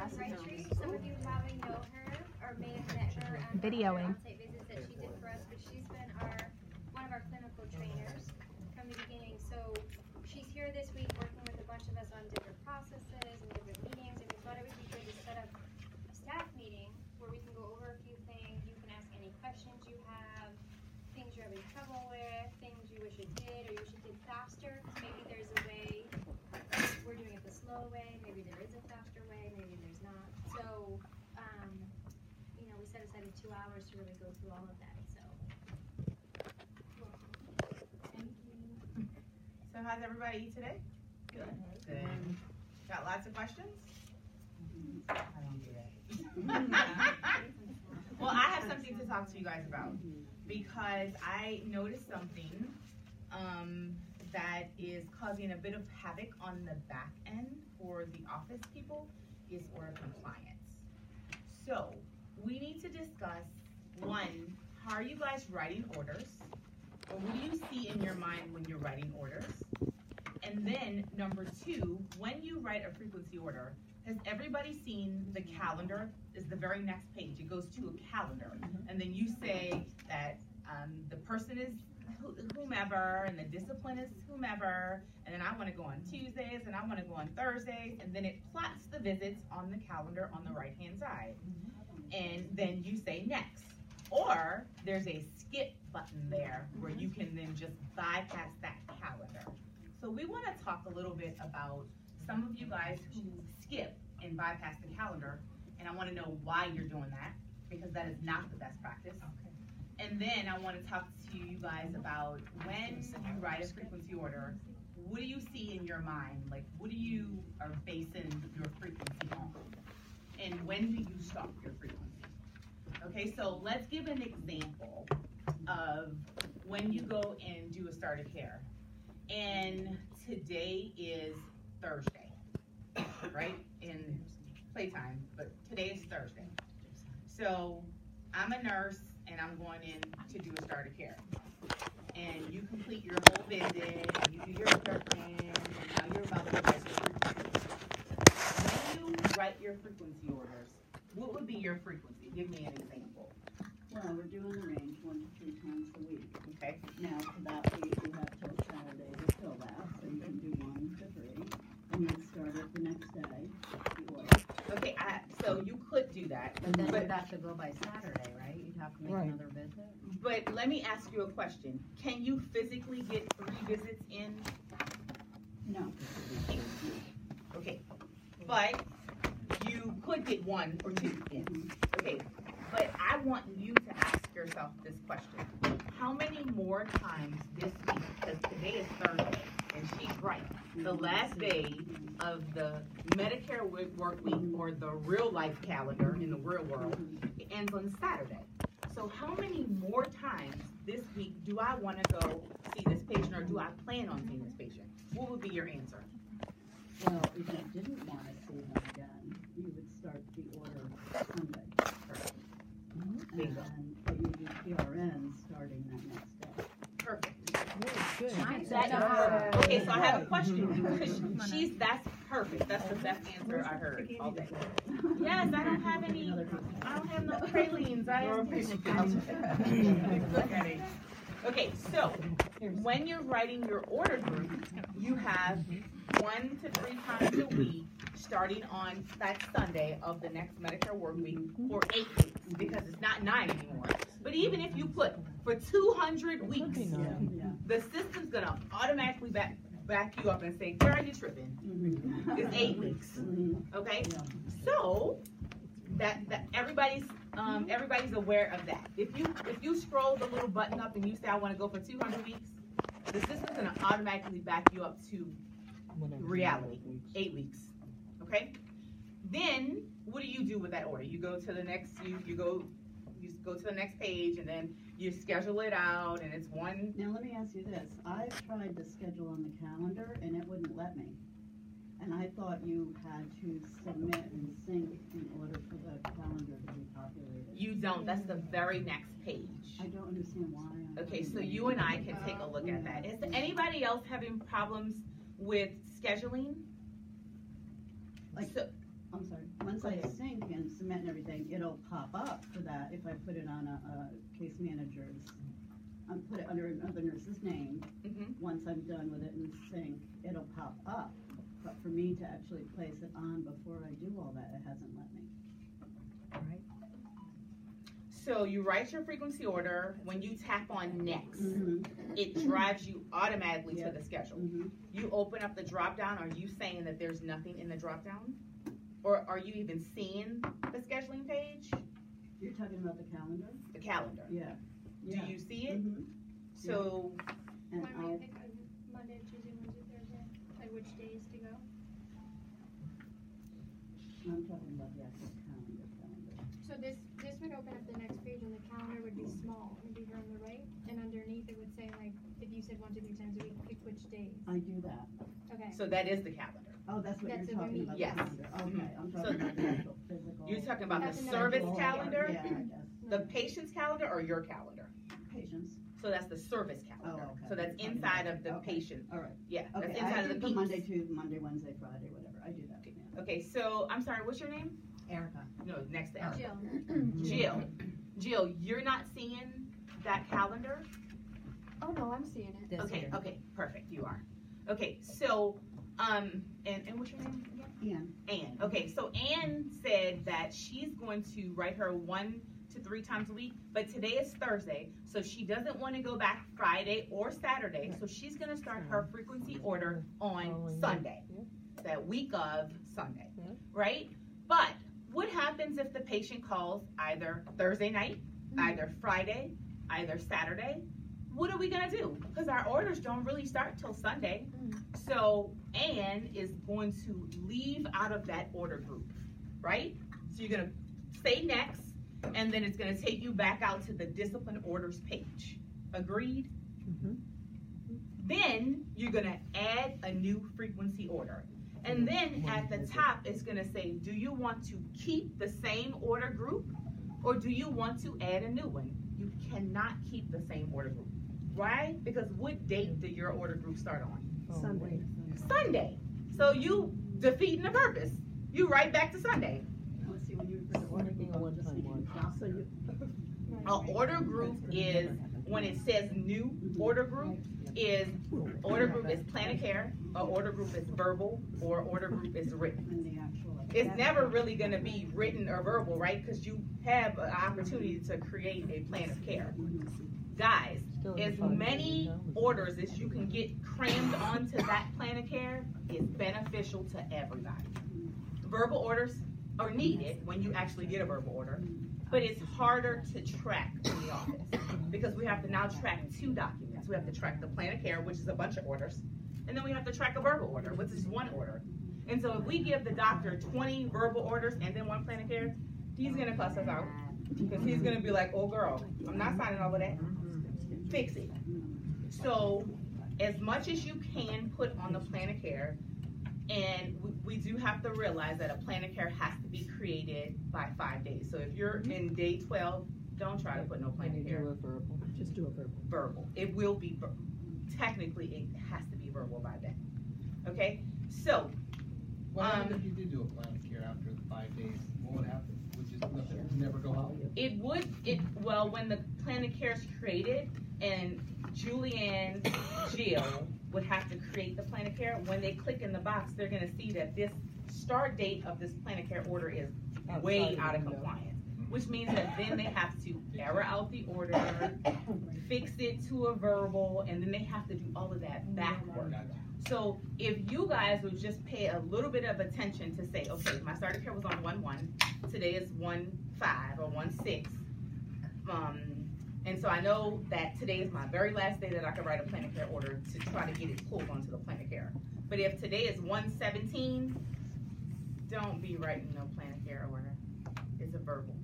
Brightree. Some of you probably know her or may have met her on videoing on-site visits that she did for us, but she's been one of our clinical trainers from the beginning. So she's here this week working with a bunch of us on different processes and different meetings, and we thought it would be good to set up a staff meeting where we can go over a few things. You can ask any questions you have, things you're having trouble with, things you wish it did or you wish it did faster. Maybe there's a way, we're doing it the slow way, maybe there is a faster way, maybe there's not. So, you know, we set aside 2 hours to really go through all of that. So, thank you. So how's everybody today? Good. Good. Got lots of questions? I don't do that. Well, I have something to talk to you guys about because I noticed something that is causing a bit of havoc on the back end for the office people is order compliance. So we need to discuss, one, how are you guys writing orders? Or what do you see in your mind when you're writing orders? And then number two, when you write a frequency order, has everybody seen the calendar? Is the very next page. It goes to a calendar. And then you say that the person is whomever, and the discipline is whomever, and then I want to go on Tuesdays, and I want to go on Thursdays, and then it plots the visits on the calendar on the right-hand side. And then you say next. Or there's a skip button there where you can then just bypass that calendar. So we want to talk a little bit about some of you guys who skip and bypass the calendar, and I want to know why you're doing that, because that is not the best practice. And then I want to talk to you guys about when you write a frequency order, what do you see in your mind? Like, what do you are basing your frequency on? And when do you stop your frequency? Okay, so let's give an example of when you go and do a start of care. And today is Thursday, right? In playtime, but today is Thursday. So I'm a nurse and I'm going in to do a start of care. And you complete your whole visit, and you do your scripting, and now you're about to write your frequency. When you write your frequency orders, what would be your frequency? Give me an example. Well, we're doing the range 1 to 3 times a week. Okay. Now, for that week, you have till Saturday to fill that, so you can do 1 to 3, and then start it the next day. The order. Okay, so you could do that. But then you'd have to go by Saturday, right? You'd have to make another visit. But let me ask you a question. Can you physically get 3 visits in? No. Okay. But you could get 1 or 2 in. Okay. But I want you to ask yourself this question. How many more times this week, because today is Thursday, and she's right, the last day of the Medicare work week, or the real life calendar in the real world, it ends on Saturday. So how many more times this week do I want to go see this patient, or do I plan on seeing this patient? What would be your answer? Well, if you didn't want to see them again, you would start the order Sunday. Bingo. And you do PRN starting that next day. Perfect. Good. Okay, so I have a question. That's perfect. That's the best answer I heard all day. Yes, I don't have no pralines. Look at it. Okay, so when you're writing your order group, you have 1 to 3 times a week, starting on that Sunday of the next Medicare work week for 8 weeks, because it's not 9 anymore. But even if you put for 200 weeks, the system's gonna automatically back you up and say, "Where are you tripping?" It's 8 weeks. Okay, so that everybody's aware of that. If you scroll the little button up and you say, "I want to go for 200 weeks," the system's gonna automatically back you up to reality, 8 weeks. Okay. Then what do you do with that order? You go to the next. You go to the next page, and then you schedule it out, and it's one. Now let me ask you this. I've tried to schedule on the calendar, and it wouldn't let me. And I thought you had to submit and sync in order for the calendar to be populated. You don't. That's the very next page. I don't understand why. Okay, so you and I can take a look at that. Is anybody else having problems with scheduling? Like, So, I'm sorry, once I sync and submit and everything, it'll pop up for that if I put it on a case manager's, put it under another nurse's name. Once I'm done with it and sync, it'll pop up. But for me to actually place it on before I do all that, it hasn't let me. Right. So you write your frequency order. When you tap on next, it drives you automatically to the schedule. You open up the drop down. Are you saying that there's nothing in the drop down? Or are you even seeing the scheduling page? You're talking about the calendar? The calendar. Yeah. Do you see it? So, And When I'll, we pick Monday, Tuesday, Wednesday, Thursday, like which days to go? I'm talking about the actual calendar. So this would open up the next page and the calendar would be small. It would be here on the right, and underneath it would say like, if you said 1 to 3 times a week, pick which days. I do that. Okay. so that is the calendar. Oh, that's what That's you're what talking we about, need. Yes. the calendar. Okay, I'm So- talking about the actual physical. You're talking about That's the another service page. calendar, Yeah, I guess. the patient's calendar, or your calendar? Patients. So that's the service calendar. Oh, okay. So that's You're talking inside about of the okay. patient. All right. Yeah, that's Okay, inside I of do the the piece. Monday, Wednesday, Friday, whatever. I do that. Yeah. Okay, so I'm sorry, what's your name? Erica. No, next to Erica. Jill. Jill, you're not seeing that calendar? Oh, no, I'm seeing it. This Okay, year. okay, perfect, you are. Okay, so, and what's your name again? Ian. Ann. Okay, so Ann said that she's going to write her 1 to 3 times a week, but today is Thursday, so she doesn't want to go back Friday or Saturday, so she's gonna start her frequency order on Sunday, that week of Sunday, right? But what happens if the patient calls either Thursday night, either Friday, either Saturday? What are we gonna do? Because our orders don't really start till Sunday. So Ann is going to leave out of that order group, right? So you're gonna say next, and then it's gonna take you back out to the discipline orders page. Agreed? Then you're gonna add a new frequency order. And then at the top, it's gonna say, do you want to keep the same order group, or do you want to add a new one? You cannot keep the same order group. Why? Because what date did your order group start on? Sunday. Sunday. So you defeating the purpose. You right back to Sunday. Let's see, when you put the order group, I'm just thinking, so you, An order group is, when it says new order group, order group is plan of care, or order group is verbal, or order group is written. in the actual. It's never really gonna be written or verbal, right? Because you have an opportunity to create a plan of care. Guys, as many orders as you can get crammed onto that plan of care is beneficial to everybody. Verbal orders are needed when you actually get a verbal order, but it's harder to track in the office because we have to now track 2 documents. We have to track the plan of care, which is a bunch of orders, and then we have to track a verbal order, which is 1 order. And so if we give the doctor 20 verbal orders and then 1 plan of care, he's gonna cuss us out because he's gonna be like, oh girl, I'm not signing all of that. Fix it. So as much as you can put on the plan of care, and we do have to realize that a plan of care has to be created by 5 days. So if you're in day 12, don't try to put no plan of care. Just do a verbal. Verbal. It will be technically it has to be verbal by then. Okay? So What happens if you did do a plan of care after the 5 days? What would happen? Would just never go out? well, when the plan of care is created, and Julianne Jill would have to create the plan of care, when they click in the box, they're gonna see that this start date of this plan of care order is way out of compliance, which means that then they have to error out the order, fix it to a verbal, and then they have to do all of that backward. So if you guys would just pay a little bit of attention to say, okay, my start of care was on 1/1, today is 1/5 or 1/6, and so I know that today is my very last day that I could write a plan of care order to try to get it pulled onto the plan of care. But if today is 1/17, don't be writing no plan of care order. It's a verbal.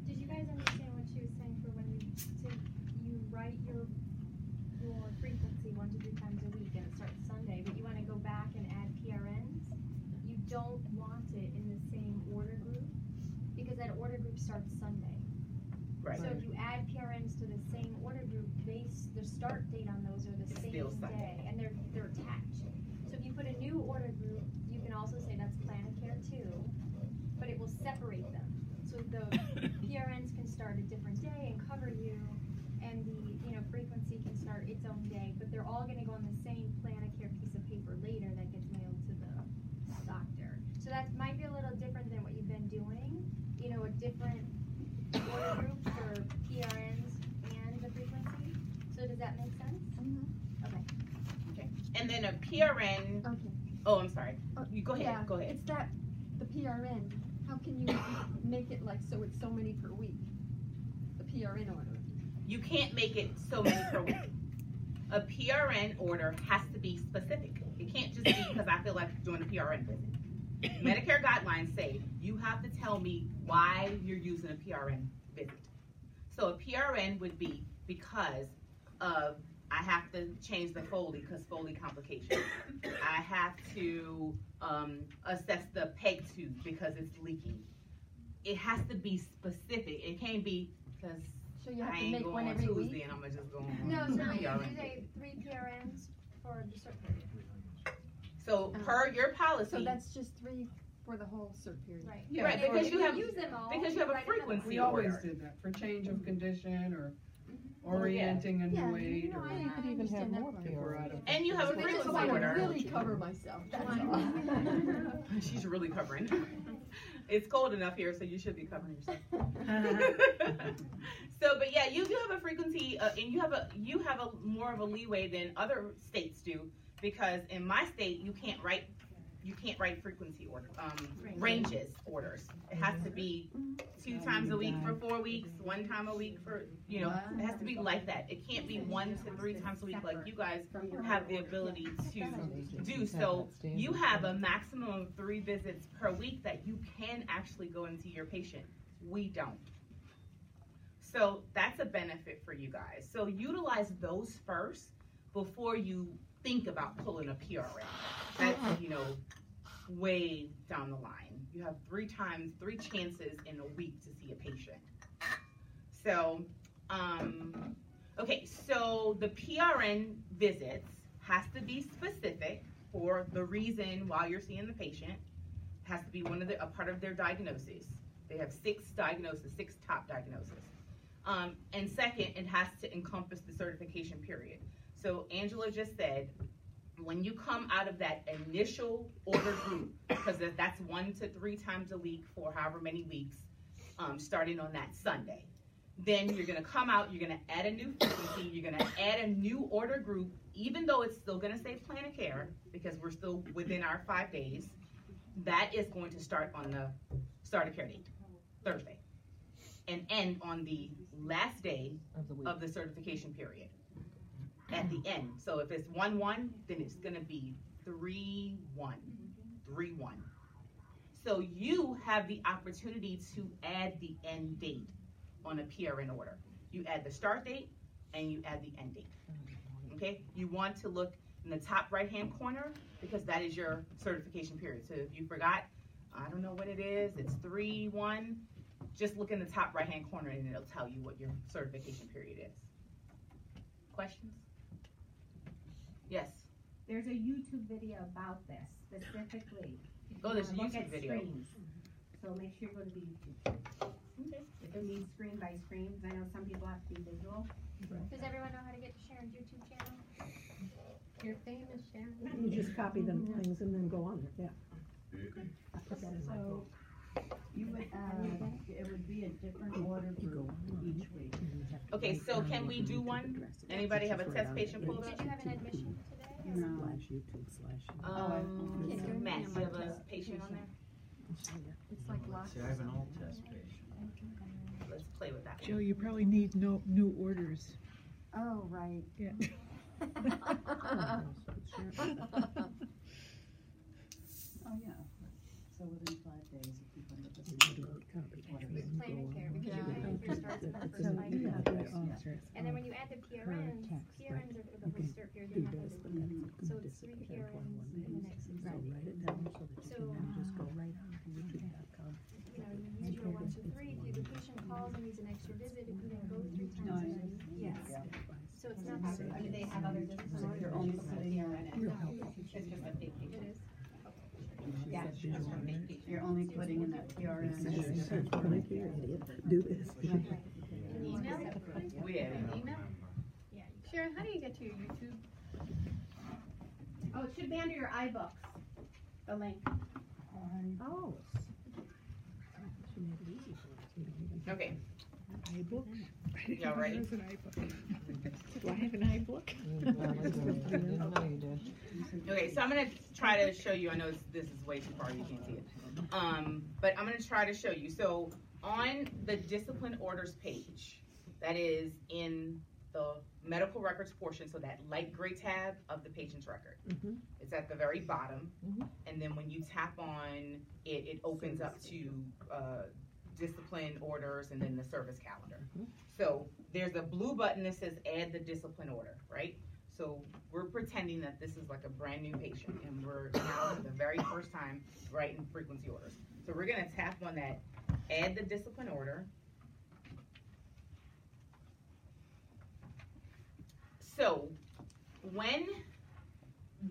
Did you guys understand what she was saying for when you write your frequency 1 to 3 times a week and it starts Sunday, but you want to go back and add PRNs? You don't want it in the same order group because that order group starts Sunday. Right. So if you add PRNs to the same order group, the start date on those are the It's same still Sunday. day, and they're attached. So if you put a new order group, you can also say that's plan of care 2, frequency can start its own day, but they're all gonna go on the same plan of care piece of paper later that gets mailed to the doctor. So that might be a little different than what you've been doing, you know, a different order group for PRNs and the frequency. So does that make sense? Okay. And then a PRN, Okay. oh, I'm sorry. You go ahead, Yeah, go ahead. It's that, the PRN, how can you make it like so it's so many per week? The PRN order. You can't make it so many per week. A PRN order has to be specific. It can't just be because I feel like doing a PRN visit. Medicare guidelines say you have to tell me why you're using a PRN visit. So a PRN would be because of I have to change the Foley because Foley complications. I have to assess the peg tube because it's leaking. It has to be specific. It can't be because So you have I to ain't make going one on every Tuesday week? and I'm gonna just go on No, so you PRN. say 3 PRNs for the cert period. So per your policy, So that's just 3 for the whole cert period? Right. Yeah, Right, for- because If you have- use them all, because you have a write another one. frequency we always order. did that, for change of condition or Oh, orienting a Yeah, new aid no, or I You could even have understand that more part. if we're out of. And you have a I just frequency wanna order. really cover myself, that's all. She's really covering. It's cold enough here, so you should be covering yourself. So, but yeah, you do have a frequency, and you have a more of a leeway than other states do, because in my state you can't write frequency order ranges orders. It has to be 2 times a week for 4 weeks, 1 time a week for it has to be like that. It can't be 1 to 3 times a week like you guys have the ability to do. So you have a maximum of 3 visits per week that you can actually go into your patient. We don't. So that's a benefit for you guys. So utilize those first before you think about pulling a PRN. That's, way down the line. You have 3 chances in a week to see a patient. So, okay, so the PRN visits has to be specific for the reason why you're seeing the patient. It has to be a part of their diagnosis. They have 6 top diagnoses. And second, it has to encompass the certification period. So Angela just said, when you come out of that initial order group, because that's 1 to 3 times a week for however many weeks, starting on that Sunday, then you're gonna come out, you're gonna add a new frequency, you're gonna add a new order group, even though it's still gonna say plan of care, because we're still within our 5 days, that is going to start on the start of care date, Thursday, and end on the last day of the certification period. At the end. So if it's 1-1, then it's gonna be 3-1. 3-1. So you have the opportunity to add the end date on a PRN order. You add the start date and you add the end date. Okay? You want to look in the top right-hand corner because that is your certification period. So if you forgot, I don't know what it is, it's 3-1, just look in the top right-hand corner and it'll tell you what your certification period is. Questions? Yes. There's a YouTube video about this specifically. Oh, there's a Look YouTube at video. screens. So make sure you go to the YouTube. Okay. If you need screen by screen, because I know some people have to be visual. Does everyone know how to get to Sharon's YouTube channel? You're famous, Sharon. You just copy the things and then go on it, yeah. I put that in my book. You would, it would be a different order group each week. Okay, so can we do one? Anybody have a test patient pulled Did up? you have an admission today? No. Matt, you have a patient on there? It's like lots. See, I have an old test patient. Let's play with that Joe, one. you probably need new orders. Oh, right. Yeah. Oh, yeah. So within 5 days, if you come to the It's plan of care because your plan of care starts in the first 5 days. And then when you add the PRNs, PRNs are for the whole cert period. They're not for the week. So it's 3 PRNs in the next 6 days. So, you use your 1 to 3. If the patient calls and needs an extra visit, if you then go 3 times a week. Yes. So it's not. Do they have other disciplines? You're only putting, It's just a vacation. It is. Yeah, it's just a vacation. you're only putting in that PRN. Do this. Email? We have it. Email? Yeah, Sharon, how do you get to your YouTube? Oh, it should be under your iBooks, the link. Oh. She made it easy for us. Okay. iBooks? Y'all ready? There's an iBook. Do I have an iBook? Okay, so I'm gonna try to show you. I know this is way too far, you can't see it. But I'm gonna try to show you. So on the discipline orders page, that is in the medical records portion, so that light gray tab of the patient's record. It's at the very bottom, and then when you tap on it, it opens up to discipline orders and then the service calendar. So there's a blue button that says add the discipline order, right? So we're pretending that this is like a brand new patient and we're now for the very first time writing frequency orders. So we're gonna tap on that add the discipline order. So when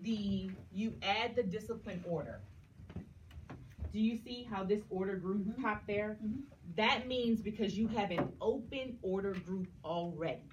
you add the discipline order, do you see how this order group popped there? That means because you have an open order group already.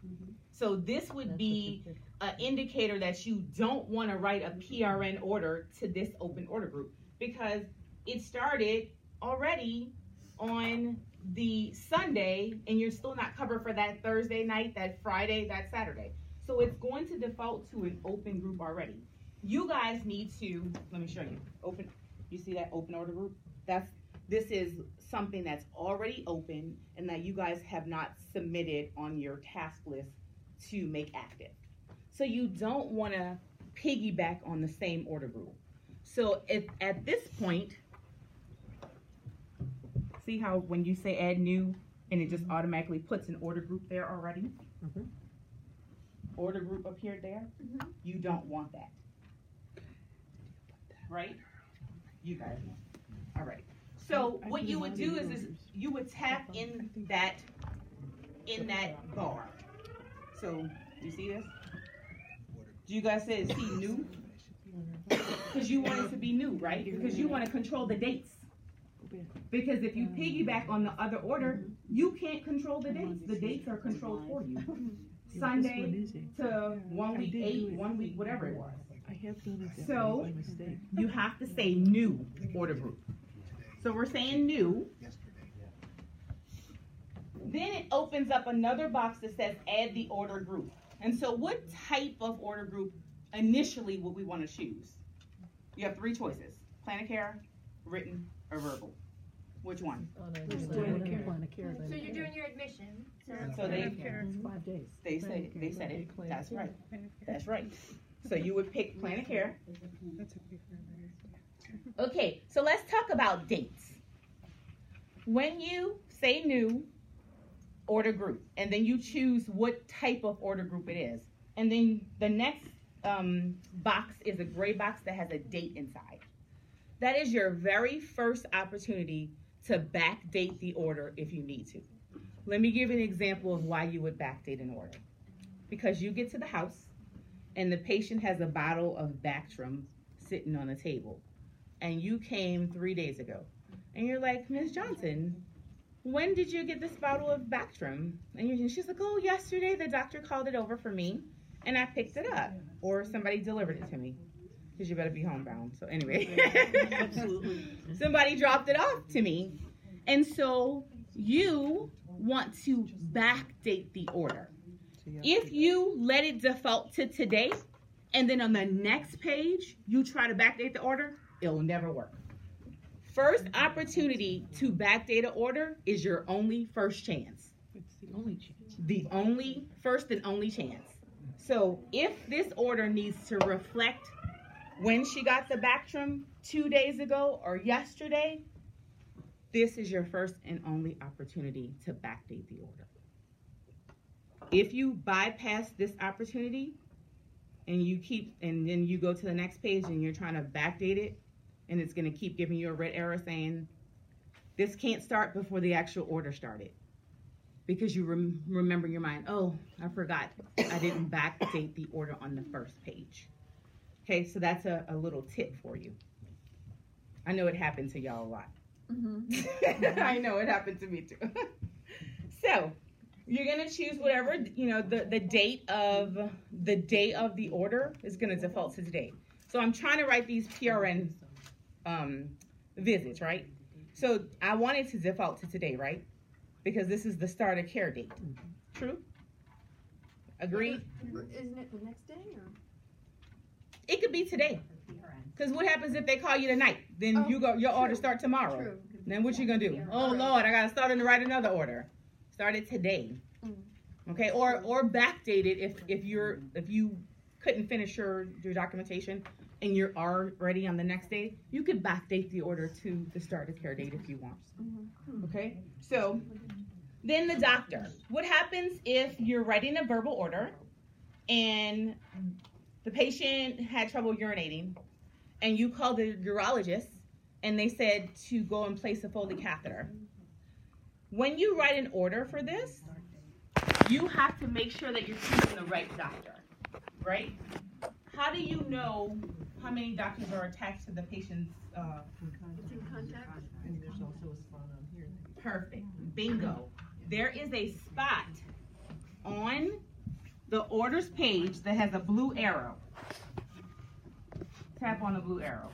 So this would be an indicator that you don't want to write a PRN order to this open order group because it started already on the Sunday and you're still not covered for that Thursday night, that Friday, that Saturday. So it's going to default to an open group already. You guys need to, let me show you, open. You see that open order group? This is something that's already open and that you guys have not submitted on your task list to make active. So you don't want to piggyback on the same order group. So if at this point, see how when you say add new and it just automatically puts an order group there already? Order group appeared there? You don't want that. Right? You guys know. All right. So what you would do is you would tap in that bar. So you see this? Do you guys see new? Because you want it to be new, right? Because you want to control the dates. Because if you piggyback on the other order, you can't control the dates. The dates are controlled for you. Sunday to 1 week 8, 1 week whatever it was. So you have to say new order group. So we're saying new. Then it opens up another box that says add the order group. And so what type of order group initially would we want to choose? You have 3 choices: plan of care, written, or verbal. Which one? So you're doing your admission. So they 5 days. they said it. That's right. That's right. So you would pick plan of care. Okay, so let's talk about dates. When you say new order group, and then you choose what type of order group it is, and then the next box is a gray box that has a date inside. That is your very first opportunity to backdate the order if you need to. Let me give you an example of why you would backdate an order. Because you get to the house, and the patient has a bottle of Bactrim sitting on the table, and you came 3 days ago, and you're like, Ms. Johnson, when did you get this bottle of Bactrim? And she's like, oh, yesterday the doctor called it over for me, and I picked it up, or somebody delivered it to me, because you better be homebound. So anyway, absolutely, somebody dropped it off to me, and so you want to backdate the order. If you let it default to today, and then on the next page, you try to backdate the order, it'll never work. First opportunity to backdate an order is your only first chance. It's the only chance. The only, first and only chance. So if this order needs to reflect when she got the Bactrim 2 days ago or yesterday, this is your first and only opportunity to backdate the order. If you bypass this opportunity and then you go to the next page and you're trying to backdate it, and it's going to keep giving you a red arrow saying this can't start before the actual order started, because you remember in your mind, oh, I forgot I didn't backdate the order on the first page. Okay, so that's a little tip for you. I know it happened to y'all a lot. I know it happened to me too. So you're gonna choose whatever, the date of the order is gonna default to today. So I'm trying to write these PRN visits, right? So I want it to default to today, right? Because this is the start of care date. True? Agreed? Isn't it the next day or? It could be today. Because what happens if they call you tonight? Then your order start tomorrow. True. Then what you gonna do? Oh Lord, I gotta start to write another order. Start it today. Okay, or backdate it if you couldn't finish your documentation and you're already on the next day, you could backdate the order to the start of care date if you want. Okay, so then the doctor. What happens if you're writing a verbal order and the patient had trouble urinating and you called the urologist and they said to go and place a Foley catheter? When you write an order for this, you have to make sure that you're choosing the right doctor, right? How do you know how many doctors are attached to the patient's contact? And there's also a spot on here. Perfect. Bingo. There is a spot on the orders page that has a blue arrow. Tap on the blue arrow.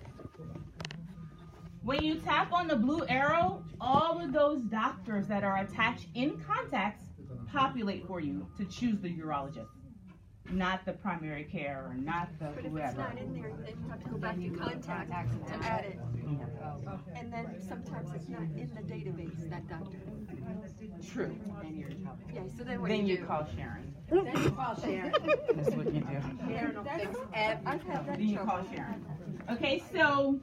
When you tap on the blue arrow, all of those doctors that are attached in contacts populate for you to choose the urologist, not the primary care or not the But if whoever. it's not in there, then you have to go back to contact to add it. And then sometimes it's not in the database, that doctor. True. Then you're in trouble. Yeah, so then what Then do you do? call Sharon. Then you call Sharon. That's what you do. Sharon will fix I've had that Then you trouble. call Sharon. Okay, so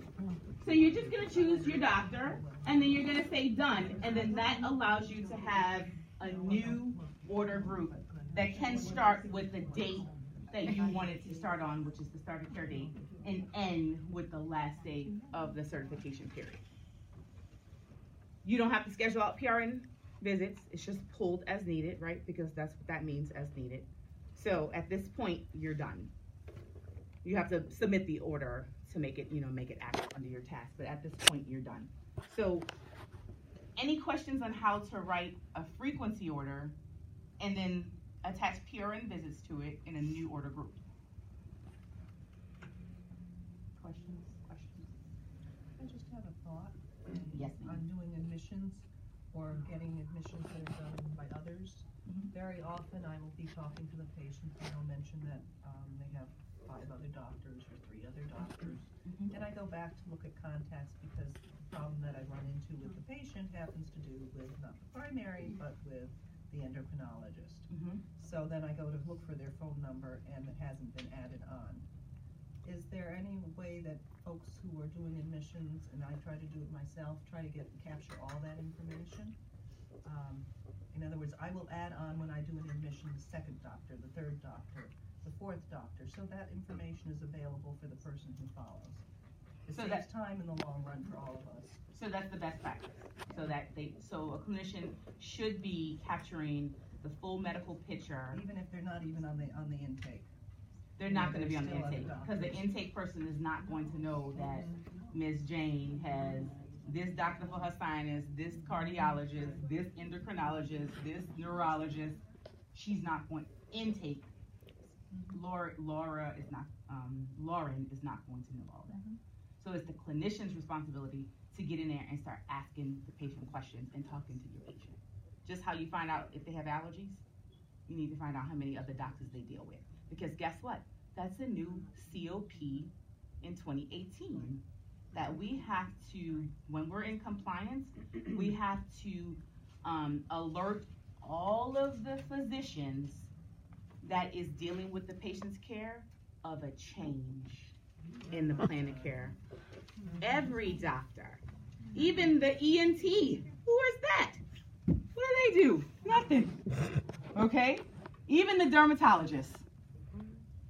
you're just gonna choose your doctor, and then you're gonna say done, and then that allows you to have a new order group that can start with the date that you want it to start on, which is the start of care date, and end with the last day of the certification period. You don't have to schedule out PRN visits. It's just pulled as needed, right? Because that's what that means, as needed. So at this point, you're done. You have to submit the order to make it active under your task. But at this point, you're done. So any questions on how to write a frequency order and then attach PRN visits to it in a new order group? Questions? I just have a thought. Yes, ma'am. On doing admissions or getting admissions that are done by others. Very often I will be talking to the patient and they'll mention that they have 5 other doctors or 3 other doctors. And I go back to look at contacts because the problem that I run into with the patient happens to do with not the primary but with the endocrinologist. So then I go to look for their phone number and it hasn't been added on. Is there any way that folks who are doing admissions, and I try to do it myself, try to capture all that information? In other words, I will add on when I do an admission the 2nd doctor, the 3rd doctor, the 4th doctor, so that information is available for the person who follows. It saves time in the long run for all of us. So that's the best practice. So a clinician should be capturing the full medical picture. Even if they're not even on the intake. They're not going to be on the Still other intake because the doctors. intake person is not going to know that Ms. Jane has this doctor for her sinus, this cardiologist, this endocrinologist, this neurologist. She's not going intake. Lauren is not going to know all that. So it's the clinician's responsibility to get in there and start asking the patient questions and talking to your patient. Just how you find out if they have allergies, you need to find out how many other doctors they deal with. Because guess what? That's a new COP in 2018 that we have to, when we're in compliance, we have to alert all of the physicians that is dealing with the patient's care of a change in the plan of care. Every doctor, even the ENT, who is that? What do they do? Nothing. Okay? Even the dermatologist.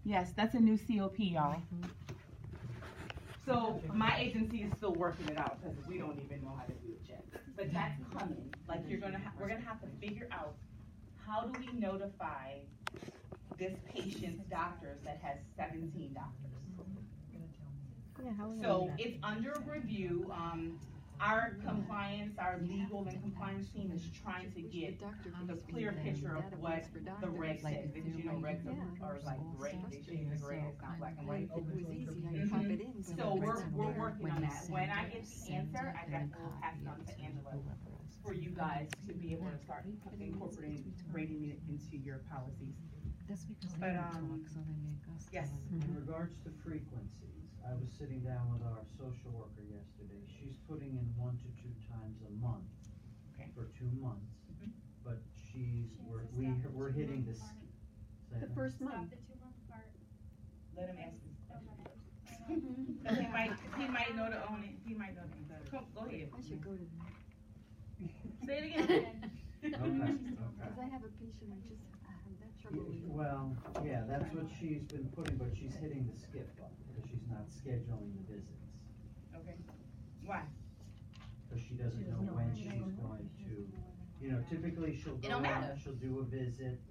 Yes, that's a new COP, y'all. So my agency is still working it out because we don't even know how to do it yet. But that's coming. Like we're gonna have to figure out how do we notify this patient's doctors that has 17 doctors. Yeah, how So it's under review. our compliance, our legal and compliance team is trying to get the clear picture of what the reg says, because you know regs are like gray, they shade the gray, it's not black and white. If it was easy, I'd pop it in. So we're working on that. When I get the answer, I definitely will pass it on to Angela for you guys to be able to start incorporating it into your policies. That's because But, they talk, so they make us. yes. In regards to frequencies, I was sitting down with our social worker yesterday. She's putting in 1 to 2 times a month for 2 months, but we're hitting this. The first month. Stop the 2-month part. Let him ask me. Cause he might know to own it. He might know to own it. Come, go ahead. I should go to that. Say it again. Because I have a patient, I have that trouble with. Well, yeah, that's what she's been putting, but she's hitting the skip button because she's not scheduling the visits. Okay. Why? Because she doesn't know when she's going to, you know, typically she'll go out, she'll do a visit.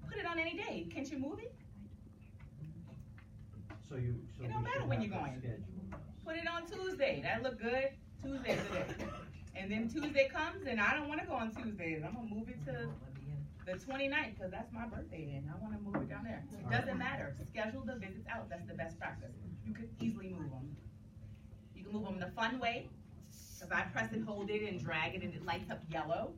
Put it on any day. Can't you move it? So it don't matter when you're going. Put it on Tuesday. That look good. Tuesday today. And then Tuesday comes and I don't want to go on Tuesdays. I'm gonna move it to the 29th because that's my birthday and I want to move it down there. It doesn't matter. Schedule the visits out. That's the best practice. You could easily move them. You can move them the fun way, because I press and hold it and drag it and it lights up yellow.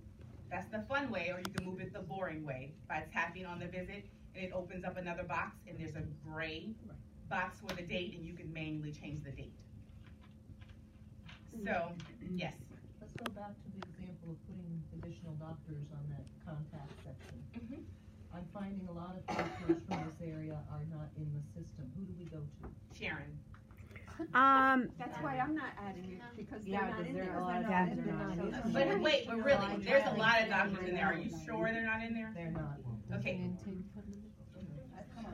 That's the fun way. Or you can move it the boring way by tapping on the visit and it opens up another box and there's a gray box for the date and you can manually change the date. So, yes. Let's go back to the example of putting additional doctors on that contact section. I'm finding a lot of doctors from this area are not in the system. Who do we go to? Sharon. That's why I'm not adding it, because they're not in there. But wait, but really, there's a lot of doctors in there. Are you sure they're not in there? They're not. Okay.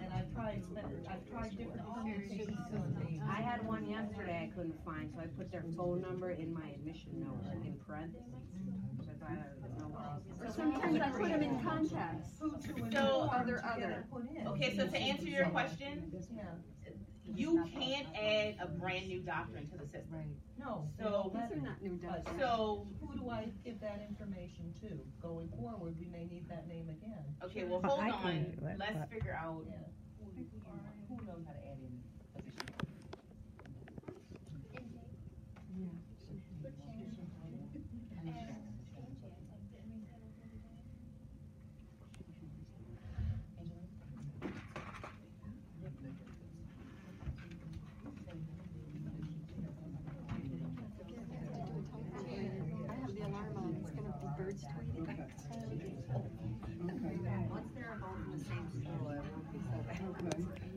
And I've tried different facilities. I had one yesterday I couldn't find, so I put their phone number in my admission note in parentheses. Sometimes I put them in contacts. So, other. Okay, so to answer your question, you can't add a brand new doctor into the system. Right. No. So these are not new doctors. So who do I give that information to? Going forward, we may need that name again. Okay, well hold on. Let's figure out who knows how to add in positions.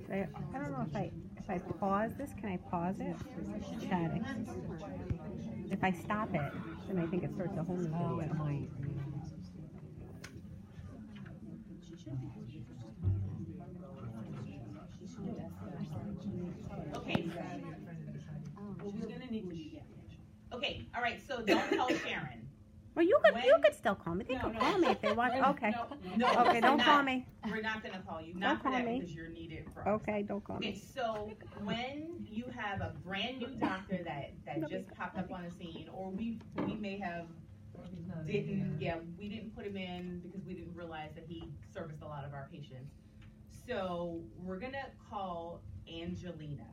I don't know if I pause this, can I pause it? Chatting. If I stop it, then I think it starts a whole new video. Okay. Okay, all right, so don't tell Sharon. Well, you could still call me. They could call me if they want. Okay. No, okay, don't call me. We're not gonna call you. Not for that because you're needed for us. Okay, don't call me. Okay, so when you have a brand new doctor that just popped up on the scene, or we may have we didn't put him in because we didn't realize that he serviced a lot of our patients. So we're gonna call Angelina.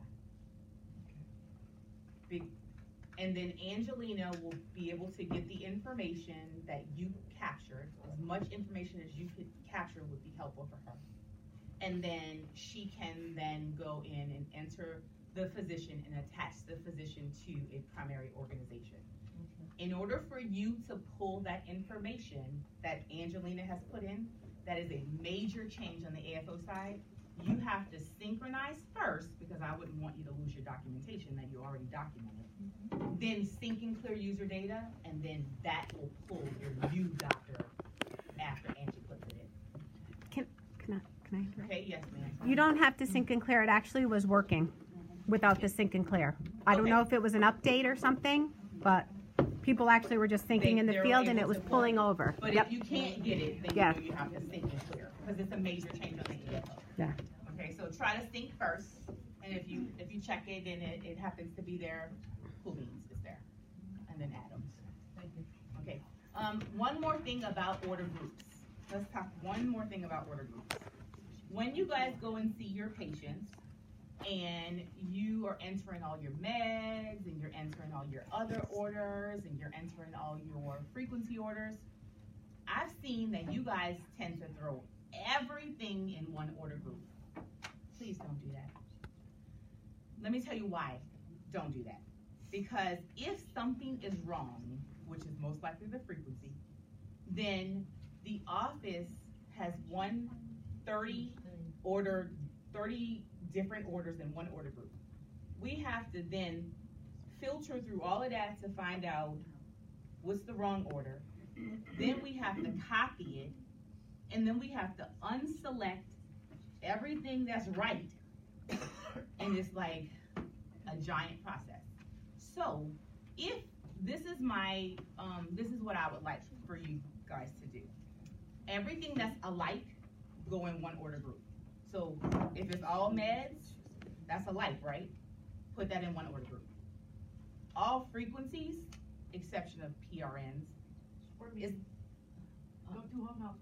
And then Angelina will be able to get the information that you captured. As much information as you could capture would be helpful for her. And then she can then go in and enter the physician and attach the physician to a primary organization. In order for you to pull that information that Angelina has put in, that is a major change on the AFO side. You have to synchronize first, because I wouldn't want you to lose your documentation that you already documented. Then sync and clear user data, and then that will pull your new doctor after Angie puts it in. Can I? Okay, yes, ma'am. You don't have to sync and clear. It actually was working without the sync and clear. I don't know if it was an update or something, but people actually were just syncing in the field and it was pulling over. But if you can't get it, then you know you have to sync and clear, because it's a major change on the AFO. Yeah. Okay, so try to sync first, and if you check it and it happens to be there, cool beans is there, and then add them. One more thing about order groups. Let's talk one more thing about order groups. When you guys go and see your patients and you are entering all your meds and you're entering all your other orders and you're entering all your frequency orders, I've seen that you guys tend to throw everything in one order group. Please don't do that. Let me tell you why. Don't do that. Because if something is wrong, which is most likely the frequency, then the office has 30 different orders in one order group. We have to then filter through all of that to find out what's the wrong order. Then we have to copy it, and then we have to unselect everything that's right. And it's like a giant process. So if this is my, this is what I would like for you guys to do. Everything that's alike, go in one order group. So if it's all meds, that's alike, right? Put that in one order group. All frequencies, exception of PRNs, is, Don't do home health.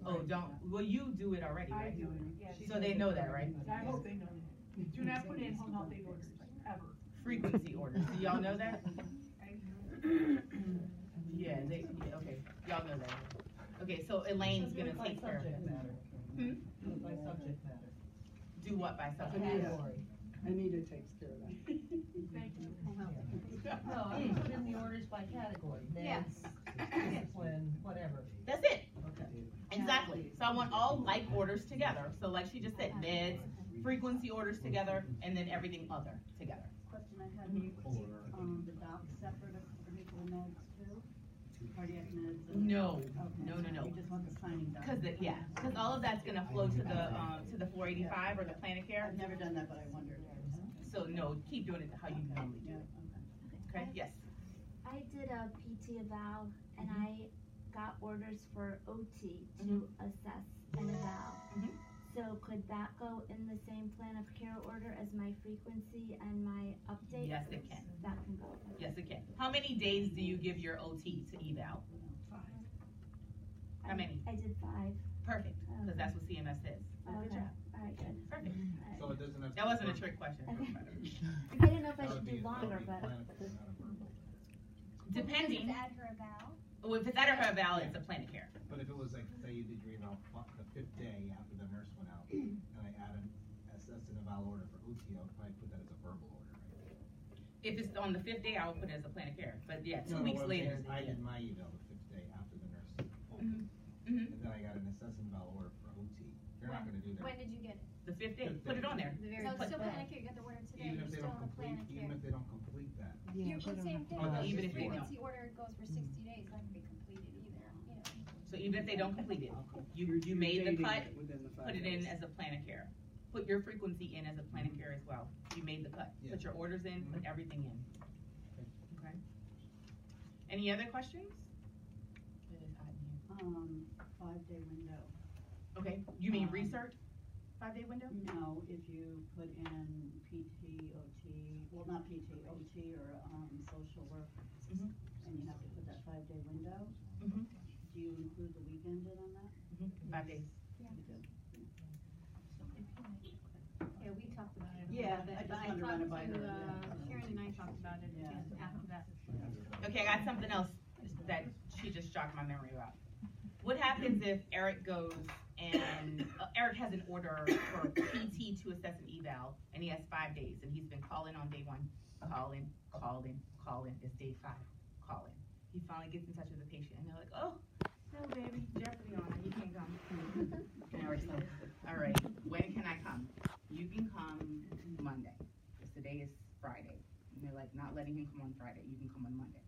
oh, don't, well, you do it already, right? do it, yeah. So they know that, right? I hope they know that. Do not put in home health aid orders, ever. Frequency orders, do y'all know that? Yeah, okay, y'all know that. Okay, so Elaine's gonna take care of it. By subject matter. Do what by subject Anita. matter? Anita takes care of that. Thank you. No, I put in the orders by category. Yes. Discipline, whatever. That's it. Okay. Exactly. So I want all like orders together. So like she just said, meds, frequency orders together, and then everything other together. Question I had, do you keep, the docs separate of particular meds too? Cardiac meds? No, Okay, no, no, no. You just want the signing done? Because all of that's gonna flow to the 485 or the plan of care. I've never done that, but I wondered. So no, keep doing it how you normally do. Okay. Yes. I did a PT eval and I got orders for OT to assess an eval. So could that go in the same plan of care order as my frequency and my update? Yes, it can. That can go. Yes, it can. How many days do you give your OT to eval? 5. How many? I did 5. Perfect, because that's what CMS says. Okay. All right, good. Perfect. So it doesn't have to. That wasn't a trick question. I didn't know if I should do longer, but. Depending. If it's at her eval. Oh, if it's at her eval, it's a plan of care. But if it was like, say you did your eval the 5th day after the nurse went out, and I add an eval order for OT, I would probably put that as a verbal order, right? If it's on the 5th day, I would put it as a plan of care. But yeah, 2 No, weeks what I'm saying later. is I did my eval the 5th day after the nurse pulled me. And then I got an eval order for OT. They're not gonna do that. When did you get it? The 5th day. Put it on there. So it's still plan of care, you got the order today, Even you're if they still don't on the plan complete, of care. even if they don't complete that. You're the same thing, Oh, even if they don't. frequency order goes for 60 days, that can be completed either, you know. So even if they don't complete it, you made the cut, put it in as a plan of care. Put your frequency in as a plan of care as well. You made the cut. Put your orders in, put everything in. Okay. Any other questions? It is hot in here. 5-day window. Okay, you mean research? 5-day window? No, if you put in PT, OT, well, not PT, OT or social work, and you have to put that 5-day window, do you include the weekend in on that? 5 days. Yeah. You do. Yeah, we talked about it. Yeah, I just wanted to run it by her. Karen and I talked about it after that. Okay, I got something else that she just jogged my memory about. What happens if Eric goes and Eric has an order for PT to assess an eval, and he has 5 days, and he's been calling on day 1, calling. It's day 5, calling. He finally gets in touch with the patient, and they're like, "Oh, no, baby, Jeopardy on it. You can't come." All right, when can I come? You can come Monday, because today is Friday. And they're like, not letting him come on Friday. You can come on Monday.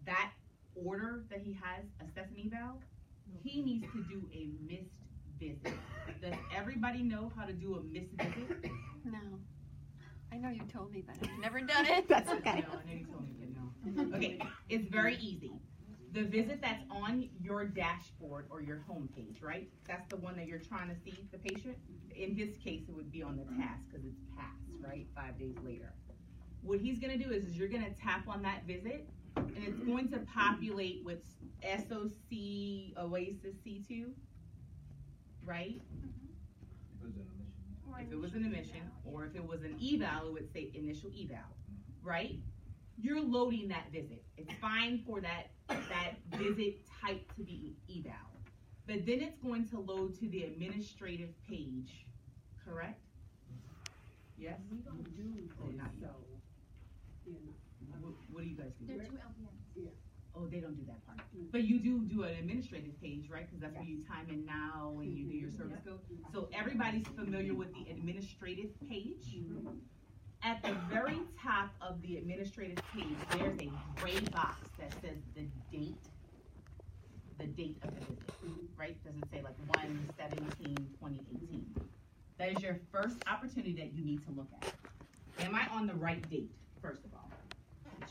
That order that he has, assess an eval, he needs to do a missed visit. Does everybody know how to do a missed visit? No. I know you told me, but I've never done it. That's okay. No, I know you told me, but no. Okay, it's very easy. The visit that's on your dashboard or your home page, right? That's the one that you're trying to see the patient. In his case, it would be on the task because it's passed, right? 5 days later. what he's gonna do is you're gonna tap on that visit, and it's going to populate with SOC Oasis C2, right? If it was an admission, or if it was an eval, it would say initial eval, right? You're loading that visit. It's fine for that visit type to be eval. But then it's going to load to the administrative page, correct? Yes? We don't do Oh, not you. What do you guys do? They're two LPNs. Yeah. Oh, they don't do that part. But you do an administrative page, right? Because that's where you time in now and you do your service code. So everybody's familiar with the administrative page. At the very top of the administrative page, there's a gray box that says the date of the visit, right? Does it say like 1/17/2018? That is your first opportunity that you need to look at. Am I on the right date, first of all?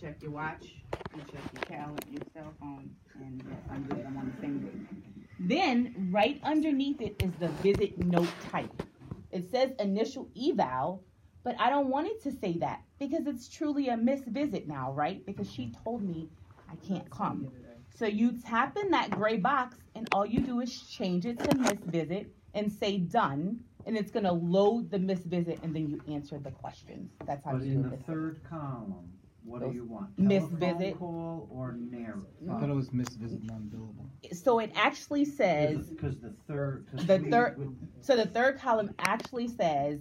Check your watch, you check your calendar, your cell phone, and yes, I'm good, I'm on the same date. Then, right underneath it is the visit note type. It says initial eval, but I don't want it to say that because it's truly a missed visit now, right? Because she told me I can't come. So you tap in that gray box and all you do is change it to missed visit and say done, and it's gonna load the missed visit and then you answer the questions. That's how But you in do the it. third column, what do you want? Missed Telephone visit. call or narrative? I thought it was missed visit non-billable. So it actually says Because the third. so the third column actually says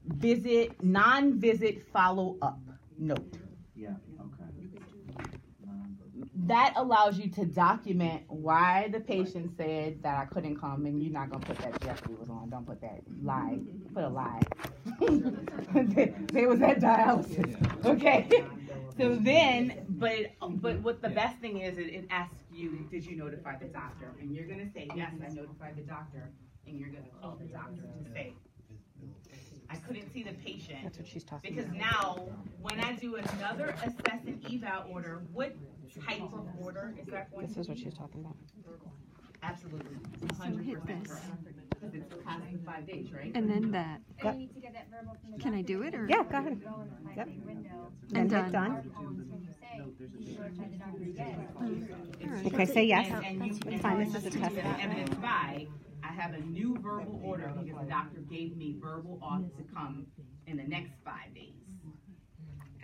visit, non-visit follow-up note. Yeah, okay. That allows you to document why the patient said that I couldn't come, and you're not gonna put that Jeffrey was on. Don't put that lie. Put a lie. They was at dialysis. Okay. So then, but what the best thing is, it asks you, did you notify the doctor? And you're gonna say, yes, I notified the doctor, and you're gonna call the doctor to say, I couldn't see the patient. That's what she's talking because about. now, when I do another assess and eval order, what type of order is that going to be? This is what she's talking about. Absolutely, So hit 100% this. correct. Because it's past the 5 days, right? And then that. And you need to get that verbal from the Can I doctor do it, or? Yeah, go ahead. Go in the 5-day window. And done. hit done. When you say, you notify the doctor again. Okay, say yes. And you, It's fine, this is a test. evidence by, I have a new verbal order because the doctor gave me verbal auth to come in the next 5 days.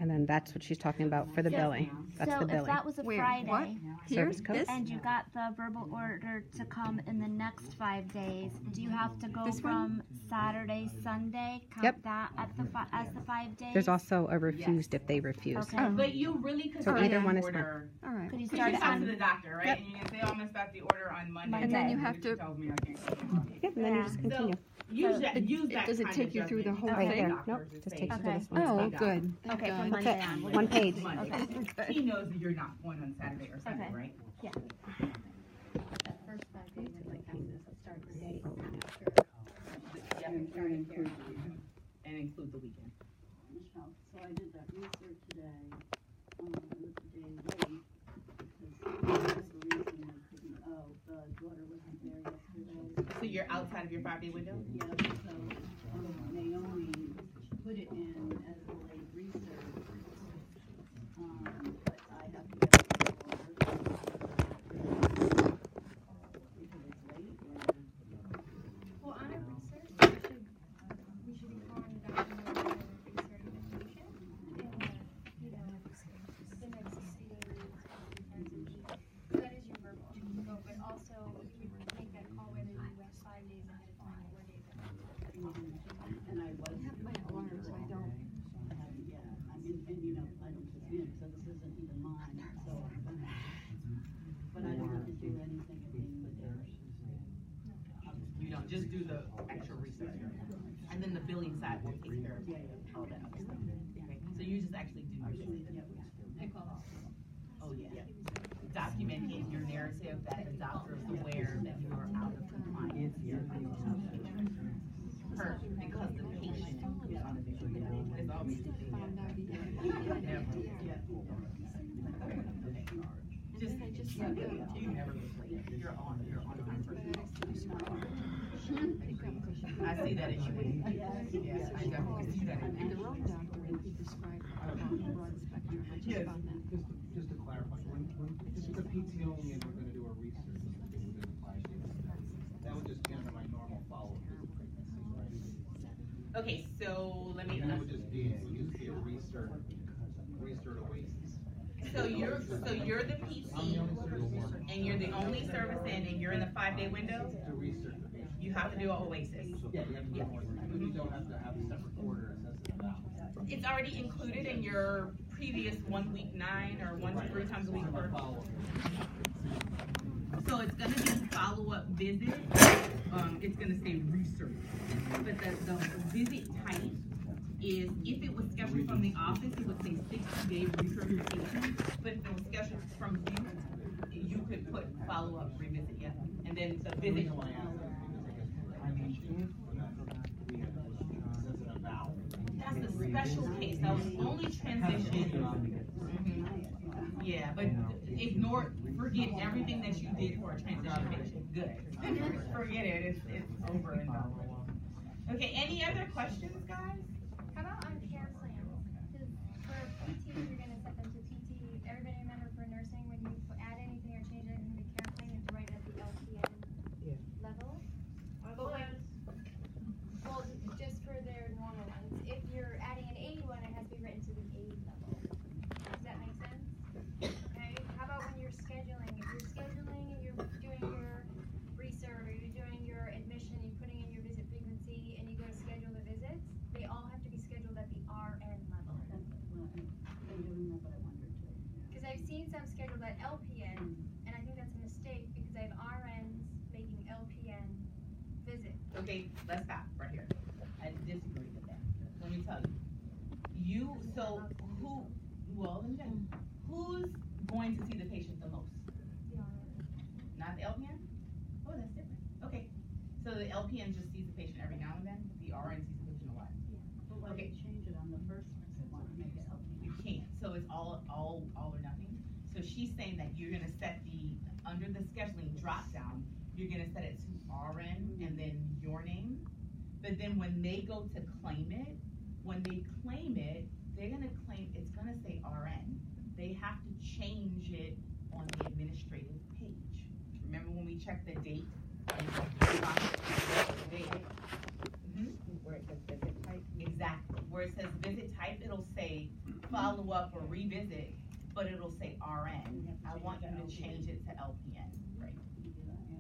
And then that's what she's talking about for the billing. That's So the if billing. that was a Where? Friday. What? Here? Service code? This? And you got the verbal order to come in the next 5 days, do you have to go This from Saturday, Sunday, count Yep. that at as the 5 days? There's also a refused if they refuse. Okay. Oh. But you really could So start either the one is order. All right. Could you Could start you it talk to on? the doctor, right? Yep. And you can say, oh, I'm gonna start the order on Monday. And then you Monday, have to- she tells me I can't come. Yep, and then you just So continue. use that. Use that. Does it kind take of you through the judgment. whole Tell the thing? doctor Nope, to just say, takes you to Okay. this one. Oh, Monday. good. Okay, from Thank That's Monday it. on. One page. Monday. God. He knows that you're not going on Saturday or Sunday, Okay. right? Yeah. That first 5 days, it like has to start the day Yep, and include the weekend. Michelle, so I did that research today, it was a day late, because that's the reason I couldn't, the daughter wasn't there yesterday. So you're outside of your 5-day window? Yeah, so, Naomi put it in as a late research, but I have to get it because it's late, or? Well, on our research, we should be calling the doctor when we're researching the patient. And, the next 60 days, times a week. So that is your verbal. So, but also, you would make that call whether you went 5 days ahead of time, 4 days ahead of time. And I was. I have my alarm, so I don't. Yeah, I mean, and you know, I don't just in, so this isn't even mine, so. But I don't have to do anything at the end of the day. You don't, just do the extra research. And then the billing side will take care of all that other stuff. Okay? So you just actually do your billing. Oh, yeah. Document in your narrative that the doctor is aware that you are out of compliance. Per, because the patient is unavailable. It's always the thing. Just, you never look late. You're on time first. I see that in you. Yes, I definitely see that in you. think you described I don't know. broad spectrum, I just Yes, found that. just to clarify, when this is a PT only and we're gonna do a research within the 5 days, that would just be under my normal follow-up visit frequency, right? Okay, so let me. And that would just be a research oasis. So you're the PT, and you're the only service in, and you're in the 5-day window. To research the patient. You have to do an oasis. Yeah, you have to do more. You don't have to have a separate order assessing about. It's already included in your previous 1 week 9 or 1 to 3 times a week per. So it's gonna be follow-up visit. It's gonna say research, but the visit type is, if it was scheduled from the office, it would say 60-day recertification. But if it was scheduled from you, you could put follow-up revisit, yeah. And then the visit. That's a special case. That was only transition. Yeah, but forget everything that you did for a transition patient. Good. Forget it. It's over and done with. Okay, any other questions, guys? How about on care plans? Because for PT, you're gonna set them to PT. Everybody remember for nursing, when you add anything or change anything to care plan, you have to write it at the LPN level. Well, just for their normal ones. If you're adding an aid one, it has to be written to the aid level. Does that make sense? Okay. How about when you're scheduling? If you're scheduling and you're doing your research or you're doing your admission, you're putting in your visit frequency, and you go to schedule the visits, they all have to be scheduled at the RN level. I'm doing that, but I wondered too. Because I've seen some scheduled at LPN, and I think that's a mistake because I have RNs making LPN visits. Okay, let's stop right here. I disagree with that. Let me tell you. Who's going to see the patient the most? Not the LPN? Oh, that's different. Okay. So the LPN just sees the patient every now and then? The RN sees the patient a lot? But why don't you change it on the first one and make it LPN? You can't. So it's all or nothing. So she's saying that you're gonna set under the scheduling drop down, you're gonna set it to RN and then your name. But then when they go to claim it, they're gonna claim, it's gonna say RN. They have to change it on the administrative page. Remember when we checked the date? Where it says visit type? Exactly. Where it says visit type, it'll say follow up or revisit, but it'll say RN. I want you to change it to LPN, right?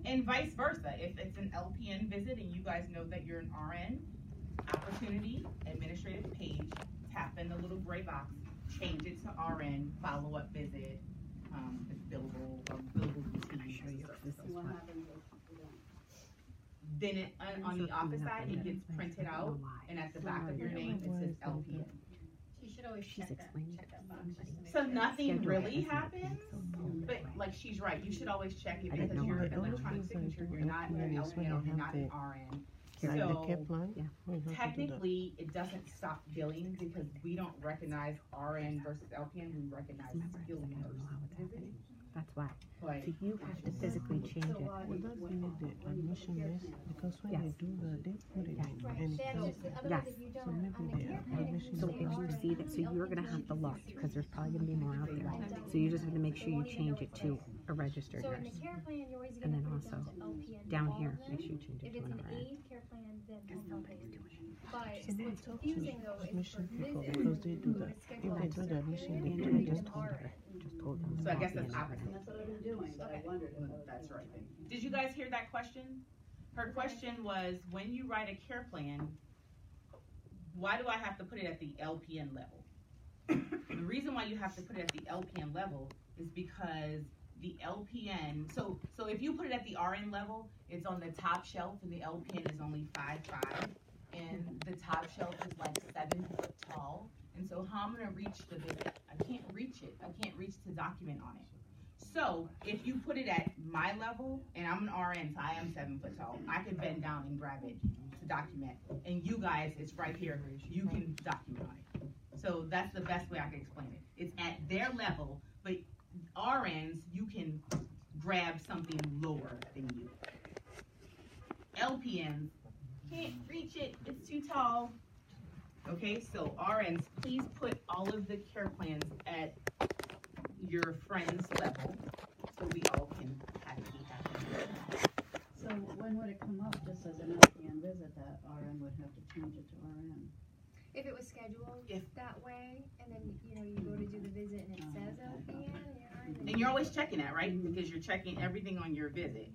And vice versa. If it's an LPN visit and you guys know that you're an RN, opportunity, administrative page, tap in the little gray box, change it to RN, follow up visit, it's billable or billable routine. Then on the office side, it gets printed out, and at the back of your name, it says LPN. She should always check that box. So nothing really happens, but like she's right, you should always check it because you're electronic signature, you're not an LPN or you're not an RN. So technically, it doesn't stop billing because we don't recognize RN versus LPN, we recognize skilled nurse. That's why. But so you have to physically change it. Well, that's the admission list, because when they do that, they put it in. Yes. So maybe the admission. So if you see that, so you're gonna have to look, because there's probably gonna be more out there. So you just have to make sure you change it to a registered So in nurse. the care plan, you're always And gonna then put it also, down to LPN. down All here, of make them. sure you change it If to it's an an RN. aid care plan, then LPN. But So what's talk to confusing though is for admission people, visits, because they do you that. would If schedule they a do the admission, they period do and it, then just told RN. her. Just told them. So I guess that's opposite. That's what I've been doing, but I wondered. That's right. Did you guys hear that question? Her question was, when you write a care plan, why do I have to put it at the LPN level? The reason why you have to put it at the LPN level is because the LPN, so if you put it at the RN level, it's on the top shelf and the LPN is only 5'5", and the top shelf is like 7 foot tall. And so how I'm gonna reach the visit? I can't reach it. I can't reach the document on it. So if you put it at my level, and I'm an RN, so I am 7 foot tall, I can bend down and grab it to document. And you guys, it's right here. You can document on it. So that's the best way I can explain it. It's at their level, but RNs, you can grab something lower than you. LPNs can't reach it. It's too tall. Okay, so RNs, please put all of the care plans at your friend's level, so we all can be happy. So when would it come up, just as an LPN visit, that RN would have to change it to RN? If it was scheduled that way, and then, you know, you go to do the visit and it says LPN, and you're always checking that, right? Because you're checking everything on your visit.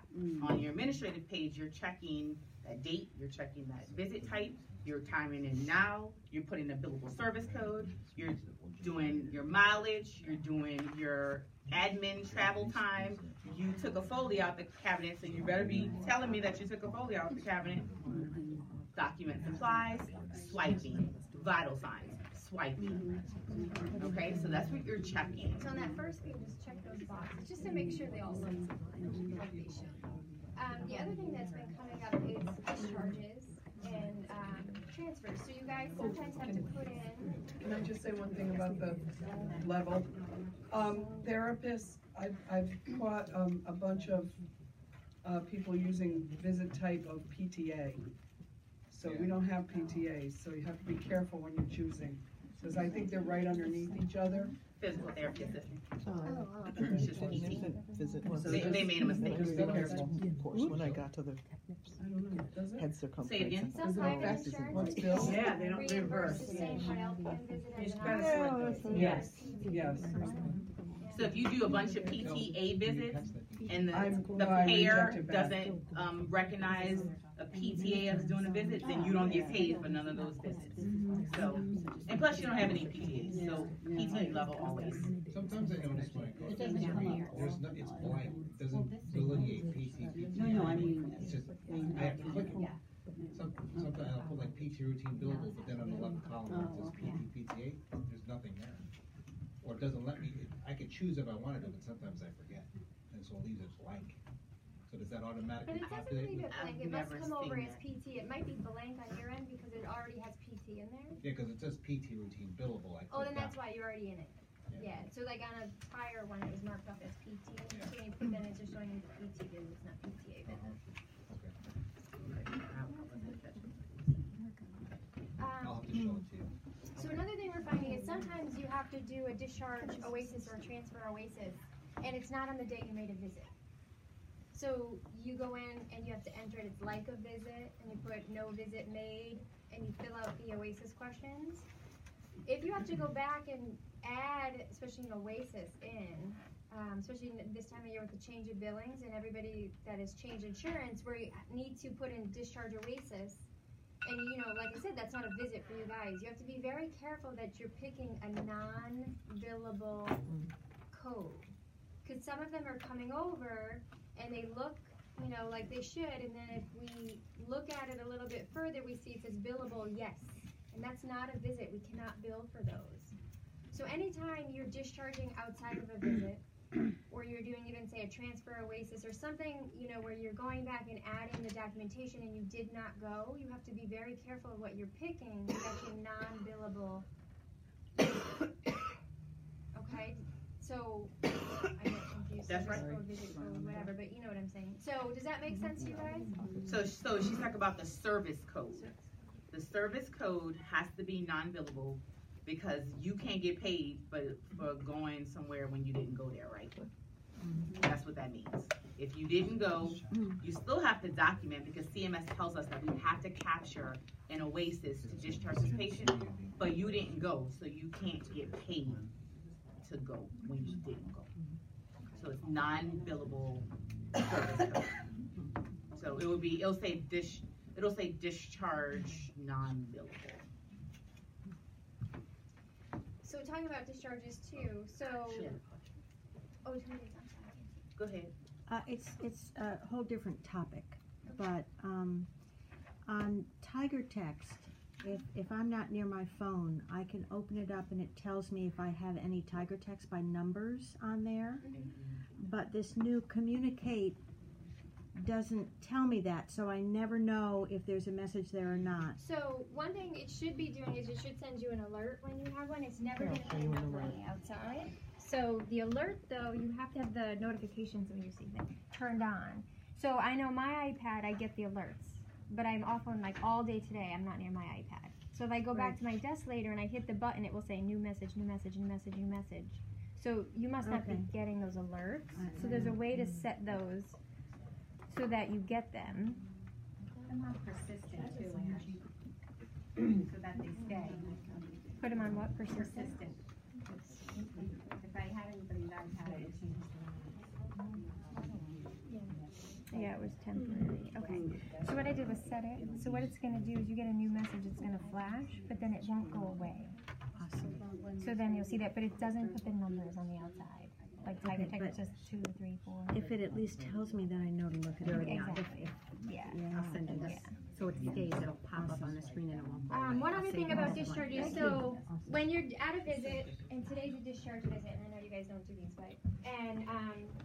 On your administrative page, you're checking that date, you're checking that visit type, you're timing in now, you're putting the billable service code, you're doing your mileage, you're doing your admin travel time. You took a Foley out the cabinet, so you better be telling me that you took a Foley out the cabinet. Document supplies, swiping, vital signs, swiping. Okay, so that's what you're checking. So on that first page, just check those boxes, just to make sure they all look like they should. The other thing that's been coming up is discharges and transfers. So you guys sometimes have to put in. Can I just say one thing about the level? Therapists, I've caught a bunch of people using visit type of PTA. So we don't have PTAs, so you have to be careful when you're choosing, because I think they're right underneath each other. Physical therapy assistant. It's just an infant visit. They made a mistake. Just be careful. Of course, when I got to the head circumference. Say it again. Some private insurance, Yeah, they don't reimburse reimburse. the same for LPN visit as an Yes, yes. So if you do a bunch of PTA visits and the I payer rejected that. doesn't recognize a PTA as doing a visit, then you don't get paid for none of those visits. So, and plus you don't have any PTAs, so PTA level always. Sometimes I notice when I go to the doesn't come screen, up. there's no, it's blank, it doesn't delineate PT, PTA. No, I mean, It's just, I have to click. Sometimes I'll put like PT routine billable, but then on the left column it says PT, PTA, there's nothing there. Or it doesn't let me, I could choose if I wanted to, but sometimes I forget, and so it leaves it blank. So does that But automatically it doesn't populate? leave it blank, it must never come over seen as that. PT, it might be blank on your end because it already has PT in there. Yeah, cause it says PT routine billable, I Oh, click then that. that's why you're already in it. Yeah, so like on a prior one, it was marked off as PT, so when you put that, it's just showing you the PT visit, it's not PTA visit. I'll have to show it to you. So another thing we're finding is sometimes you have to do a discharge OASIS or a transfer OASIS, and it's not on the day you made a visit. So you go in and you have to enter it, it's like a visit, and you put no visit made, and you fill out the OASIS questions. If you have to go back and add, especially an OASIS in, especially this time of year with the change of billings and everybody that has changed insurance, where you need to put in discharge OASIS, and you know, like I said, that's not a visit for you guys. You have to be very careful that you're picking a non-billable code. Because some of them are coming over and they look, you know, like they should, and then if we look at it a little bit further, we see it says billable, yes. And that's not a visit, we cannot bill for those. So anytime you're discharging outside of a visit, or you're doing even say a transfer OASIS or something, you know, where you're going back and adding the documentation and you did not go, you have to be very careful of what you're picking. It's actually non-billable. Okay, so I get confused. That's right. Or visit code, whatever, but you know what I'm saying. So does that make sense to you guys? So she's talking about the service code. The service code has to be non-billable because you can't get paid for going somewhere when you didn't go there, right? That's what that means. If you didn't go, you still have to document because CMS tells us that we have to capture an OASIS to discharge this patient, but you didn't go, so you can't get paid to go when you didn't go. So it's non-billable service code. So it'll say discharge non-billable. So talking about discharges too, so. Oh, I'm sorry. Go ahead. It's a whole different topic, but on Tiger Text, if I'm not near my phone, I can open it up and it tells me if I have any Tiger Text by numbers on there. But this new Communicate doesn't tell me that, so I never know if there's a message there or not. So one thing it should be doing is it should send you an alert when you have one. It's never going to hang up on the outside. So the alert, though, you have to have the notifications when you see them turned on. So I know my iPad, I get the alerts. but I'm off on like all day today. I'm not near my iPad. So if I go back to my desk later and I hit the button, it will say new message, new message, new message, new message. So you must not be getting those alerts. So there's a way to set those so that you get them. Put them on persistent too, so that they stay. Put them on what? Persistent? If I had anybody that had it, Yeah, it was temporary. Okay. So what I did was set it. So what it's going to do is you get a new message, it's going to flash, but then it won't go away. So then you'll see that, but it doesn't put the numbers on the outside. Like Tiger Tech, it's just 2, 3, 4. If it at least tells me that I know to look at it. Exactly. Yeah. I'll send it. So it stays, it'll pop up on the screen and it won't go away. One other I'll thing save about it. discharges, so when you're at a visit, and today's a discharge visit, and I know you guys don't do these, but, and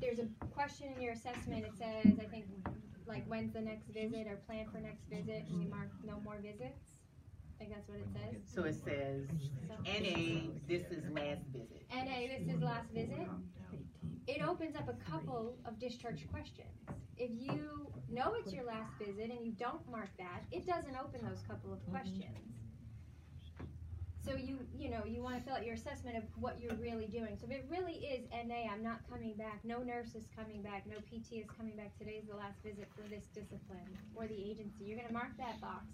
there's a question in your assessment, it says, I think, like, when's the next visit, or plan for next visit, and you mark no more visits. I think that's what it says. So it says, NA, this is last visit. NA, this is last visit. It opens up a couple of discharge questions. If you know it's your last visit and you don't mark that, it doesn't open those couple of questions. So you want to fill out your assessment of what you're really doing. So if it really is NA, I'm not coming back, no nurse is coming back, no PT is coming back, today's the last visit for this discipline or the agency, you're going to mark that box.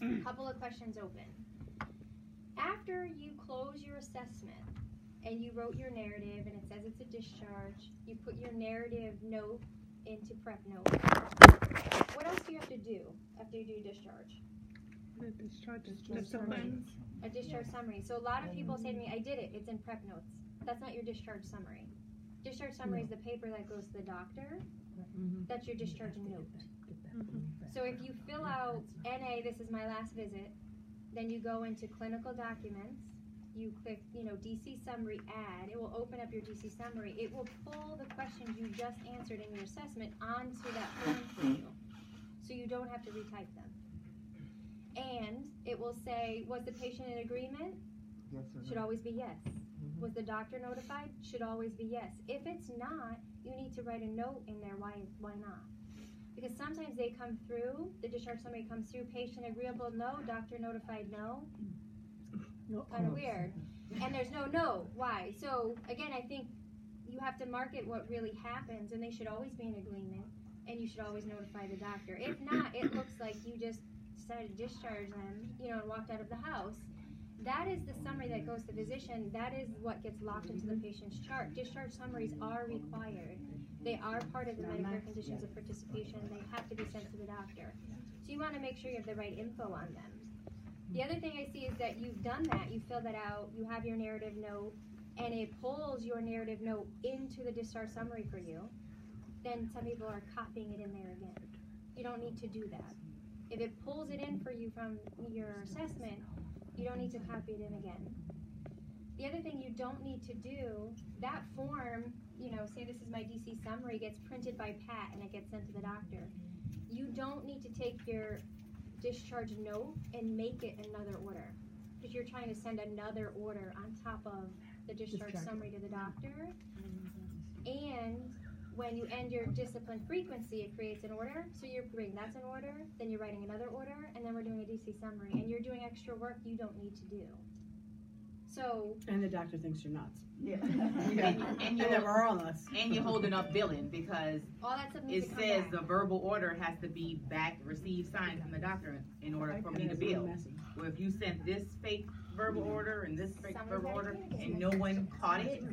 A couple of questions open. After you close your assessment and you wrote your narrative and it says it's a discharge, you put your narrative note into prep note. What else do you have to do after you do discharge? A discharge summary. So a lot of people say to me, I did it, it's in prep notes. That's not your discharge summary. Discharge summary is the paper that goes to the doctor. That's your discharge note. So if you fill out NA, this is my last visit, then you go into clinical documents, you click, DC summary add, it will open up your DC summary. It will pull the questions you just answered in your assessment onto that form for you. So you don't have to retype them. And it will say, was the patient in agreement? Yes or Should always be yes. Was the doctor notified? Should always be yes. If it's not, you need to write a note in there, why not? Because sometimes they come through, the discharge summary comes through, patient agreeable, no, doctor notified, no. Kind of weird. And there's no. Why? So, again, I think you have to market what really happens, and they should always be in agreement, and you should always notify the doctor. If not, it looks like you just decided to discharge them, and walked out of the house. That is the summary that goes to the physician. That is what gets locked into the patient's chart. Discharge summaries are required. They are part of the Medicare conditions of participation. They have to be sent to the doctor. So you want to make sure you have the right info on them. The other thing I see is that you've done that. You fill that out. You have your narrative note, and it pulls your narrative note into the discharge summary for you. Then some people are copying it in there again. You don't need to do that. If it pulls it in for you from your assessment, you don't need to copy it in again. The other thing you don't need to do, that form, say this is my DC summary, gets printed by Pat and it gets sent to the doctor. You don't need to take your discharge note and make it another order, because you're trying to send another order on top of the discharge summary to the doctor. And when you end your discipline frequency, it creates an order. So you're doing, that's an order, then you're writing another order, and then we're doing a DC summary. And you're doing extra work you don't need to do. So. And the doctor thinks you're nuts. Yeah. And they're all nuts. And you're holding up billing because all that stuff needs it to come says back. the verbal order has to be back, received, signed from the doctor in order for me to bill. Well, if you sent this fake verbal order and this fake verbal order and no one caught it,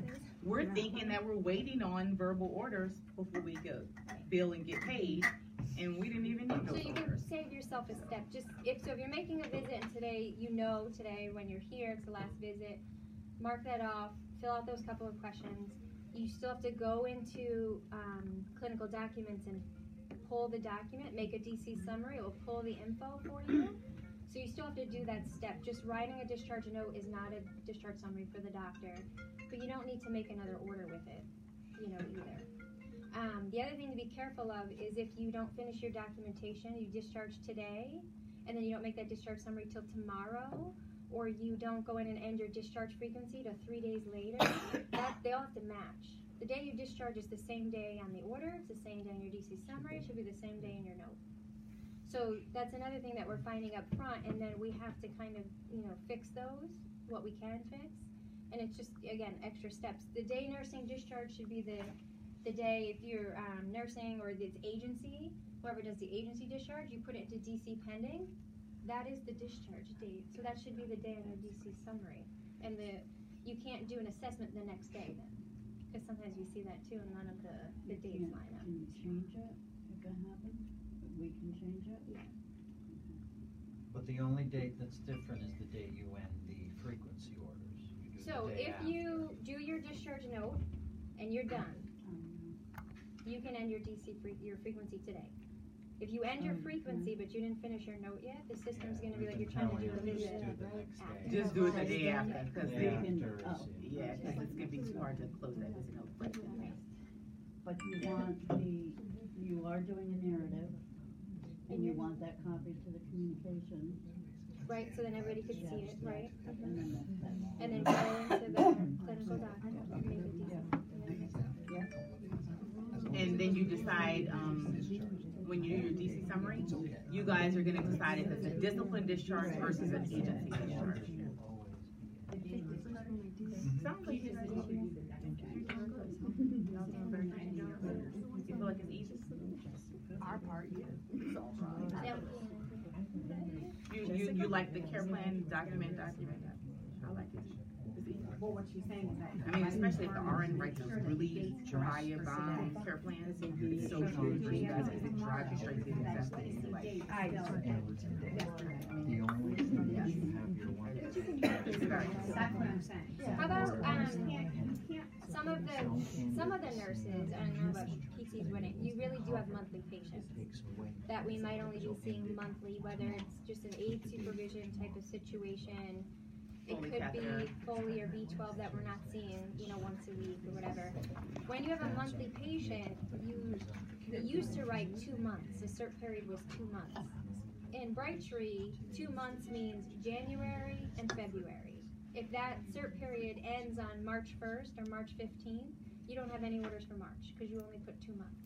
we're thinking that we're waiting on verbal orders before we could bill and get paid, and we didn't even need those So you orders. can save yourself a step. If you're making a visit and today, today when you're here, it's the last visit, mark that off, fill out those couple of questions. You still have to go into clinical documents and pull the document, make a DC summary, it will pull the info for you. So you still have to do that step. Just writing a discharge note is not a discharge summary for the doctor, but you don't need to make another order with it, either. The other thing to be careful of is if you don't finish your documentation, you discharge today, and then you don't make that discharge summary till tomorrow, or you don't go in and end your discharge frequency to 3 days later, they all have to match. The day you discharge is the same day on the order, it's the same day in your DC summary, it should be the same day in your note. So that's another thing that we're finding up front, and then we have to kind of, fix those, what we can fix. And it's just, again, extra steps. The day nursing discharge should be the day if you're nursing or it's agency, whoever does the agency discharge, you put it into DC pending. That is the discharge date. So that should be the day in the DC summary. And you can't do an assessment the next day then. Because sometimes we see that too, and none of the dates line up. Can you change it if that happens? We can change it? Yeah. But the only date that's different is the date you end the frequency orders. You do So the day if after. you do your discharge note and you're done, you can end your your frequency today. If you end your frequency but you didn't finish your note yet, the system's going to be like you're trying to do a visit after. Just do it the day after, because Yeah, it's after gonna be too hard to close that visit note. But you are doing a narrative, and you want that copied to the communication. Right, so then everybody could see it, right? And then And then go into the clinical document and make it decent. And then you decide, when you do your DC summary, you guys are gonna decide if it's a discipline discharge versus an agency discharge. Sounds like it's you feel like it's easy? Our part, yeah. You like the care plan, document. I like it. It's easy. Well, what she's saying is that. I mean, especially if the RN writes those really dry about care plans, it's so good for you guys, because it drives you straight to the assessment. Like, That's what I'm saying. How about some of the nurses, I don't know about PTs, when you really do have monthly patients that we might only be seeing monthly, whether it's just an aid supervision type of situation. It could be Foley or B12 that we're not seeing, once a week or whatever. When you have a monthly patient, we used to write 2 months. The cert period was 2 months. In Brightree, 2 months means January and February. If that cert period ends on March 1st or March 15th, you don't have any orders for March because you only put 2 months.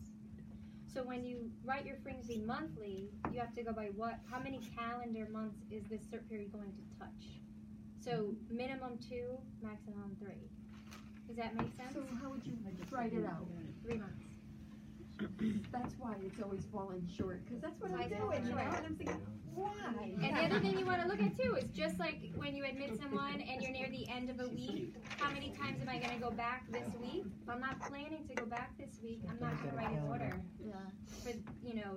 So when you write your frequency monthly, you have to go by how many calendar months is this cert period going to touch? So minimum 2, maximum 3. Does that make sense? So how would you write it out? 3 months. That's why it's always falling short, because that's what I'm doing, and I'm thinking, why? And the other thing you want to look at too is just like when you admit someone and you're near the end of a week, how many times am I going to go back this week? If I'm not planning to go back this week, I'm not going to write an order for,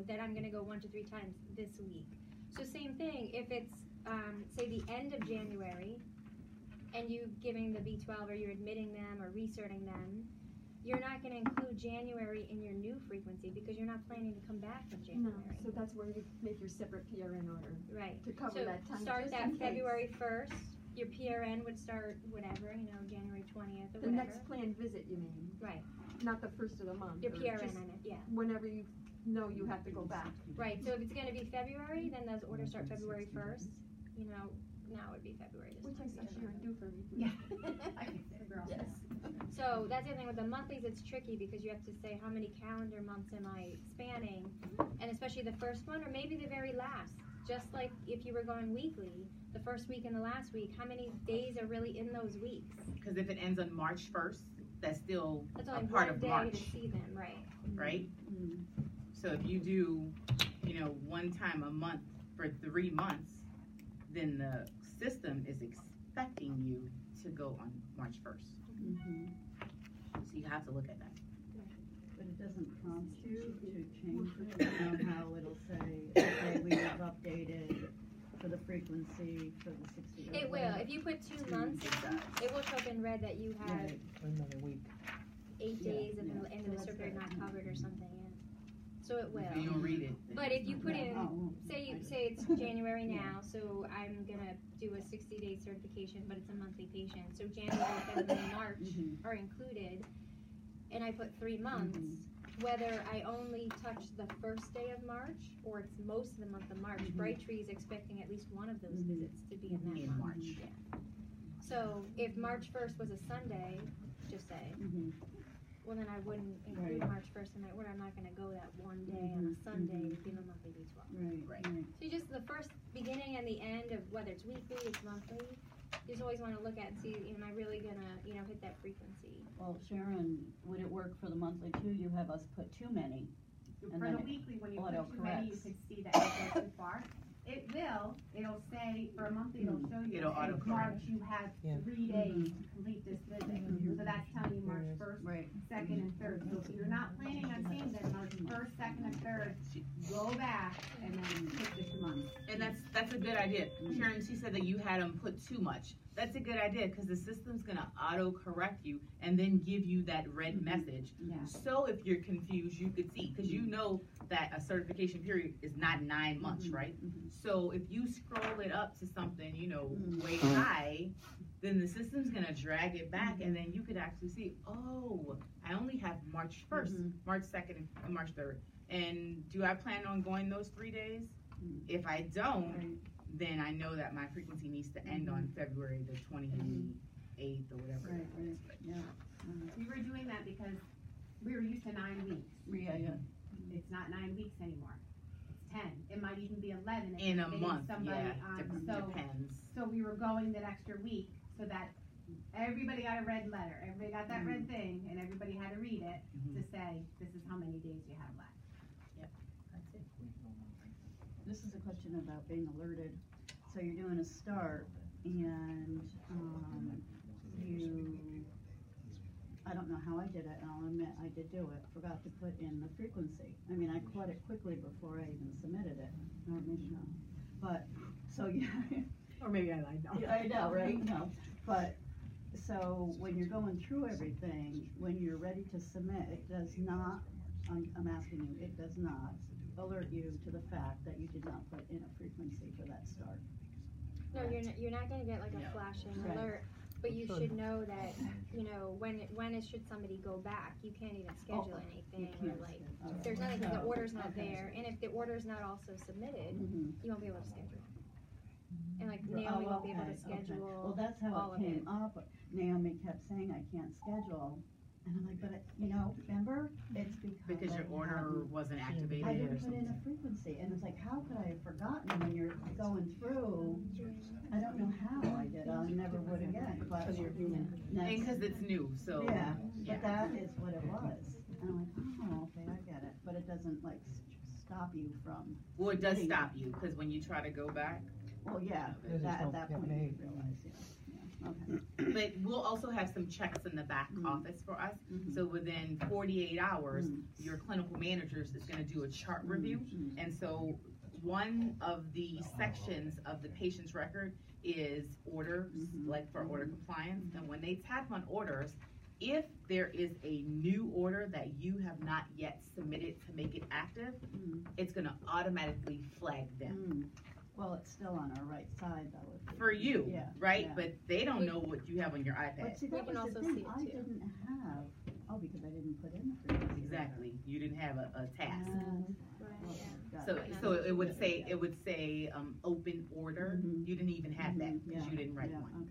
that I'm going to go 1 to 3 times this week. So same thing, if it's, say the end of January, and you giving the B12 or you're admitting them or recerting them, you're not going to include January in your new frequency because you're not planning to come back in January. No, so that's where you make your separate PRN order. Right. To cover so that time. Start just that in case. February 1st. Your PRN would start whatever, January 20th or The whatever. next planned visit, you mean? Right. Not the first of the month. Your or PRN, just I meant, yeah. Whenever you know you have to go back. Right. So if it's going to be February, then those orders start February 1st. Now it would be February this Which I month. saw Sharon do for me. Yeah. Yes. So that's the thing with the monthlies, it's tricky because you have to say how many calendar months am I spanning, and especially the first one or maybe the very last. Just like if you were going weekly, the first week and the last week, how many days are really in those weeks? Because if it ends on March 1st, that's still That's a only part one of day March, to see them, right? right? So if you do, 1 time a month for 3 months, then the system is expecting you to go on March 1st. So you have to look at that. But it doesn't prompt you to change it. How it'll say, okay, we have updated for the frequency for the 60. It will. If you put 2 months, it will show up in red that you have Another week. 8 days at the end of the cert period not covered or something. Yeah. So it will. You don't read it. But if you put in, say it's January now, so I'm gonna do a 60-day certification, but it's a monthly patient. So January, February, March are included, and I put 3 months. Whether I only touch the first day of March or it's most of the month of March, Brightree is expecting at least one of those visits to be in that month. March. Yeah. So if March 1st was a Sunday, just say, well, then I wouldn't include Right. March 1st in my order. I'm not gonna go that one day on a Sunday to be the monthly B12. Right. So just the first beginning and the end of whether it's weekly, it's monthly, you just always wanna look at and see, am I really gonna, hit that frequency? Well, Sharon, would it work for the monthly too? You have us put too many. And For then the it weekly, when you put auto too many, you corrects. could see that it goes too far. It'll say, for a monthly, it'll show you, It'll say, autocorrect. March, you have 3 days to complete this visit. So that's telling you March 1st, Right. 2nd, and 3rd. So if you're not planning on seeing them March 1st, 2nd, and 3rd, go back and then pick this month. And that's a good idea. Sharon, she said that you had them put too much. That's a good idea because the system's gonna auto correct you and then give you that red message. Yeah. So if you're confused, you could see, because you know that a certification period is not 9 months, right? So if you scroll it up to something, way high, then the system's gonna drag it back and then you could actually see, oh, I only have March 1st, March 2nd, and March 3rd. And do I plan on going those 3 days? If I don't, then I know that my frequency needs to end on February the 28th or whatever. Right. Yeah. We were doing that because we were used to 9 weeks. Yeah. It's not 9 weeks anymore. It's 10. It might even be 11 if In a they month, somebody yeah, depends. So we were going that extra week so that everybody got a red letter. Everybody got that red thing, and everybody had to read it to say, this is how many days you have left. This is a question about being alerted. So you're doing a start and I don't know how I did it, and I'll admit I did do it, forgot to put in the frequency. I mean, I caught it quickly before I even submitted it, or maybe not. But, so yeah. Or maybe I lied, no. Yeah, I know, right? No. But, so when you're going through everything, when you're ready to submit, it does not, I'm asking you, it does not alert you to the fact that you did not put in a frequency for that start. No, you're not gonna get like a flashing Right. alert, but you should know that, when should somebody go back? You can't even schedule anything, or like, there's nothing, because the order's not there, and if the order's not also submitted, you won't be able to schedule. And like Naomi won't be able to schedule Well, that's how all it of came up. Naomi kept saying, I can't schedule. And I'm like, but remember, it's Because your order wasn't activated I or didn't put something. in a frequency, and it's like, how could I have forgotten when you're going through? I don't know how I did. I never would again. But Because you're human. And because it's new, so. Yeah, Yeah. but that is what it was. And I'm like, oh, okay, I get it. But it doesn't like stop you from. Well, it does getting stop you, because when you try to go back. Well, yeah, at that point you realize, yeah, okay. But we'll also have some checks in the back office for us. So within 48 hours, your clinical managers is gonna do a chart review. And so one of the sections of the patient's record is orders, like for order compliance. And when they tap on orders, if there is a new order that you have not yet submitted to make it active, it's gonna automatically flag them. Well, it's still on our right side though. For you, Yeah, right? yeah. But they don't know what you have on your iPad. But see, that was the thing, I didn't have, because I didn't put in the frequency. Exactly, you didn't have a task. Got So, it. so it would say, open order. You didn't even have that because you didn't write one.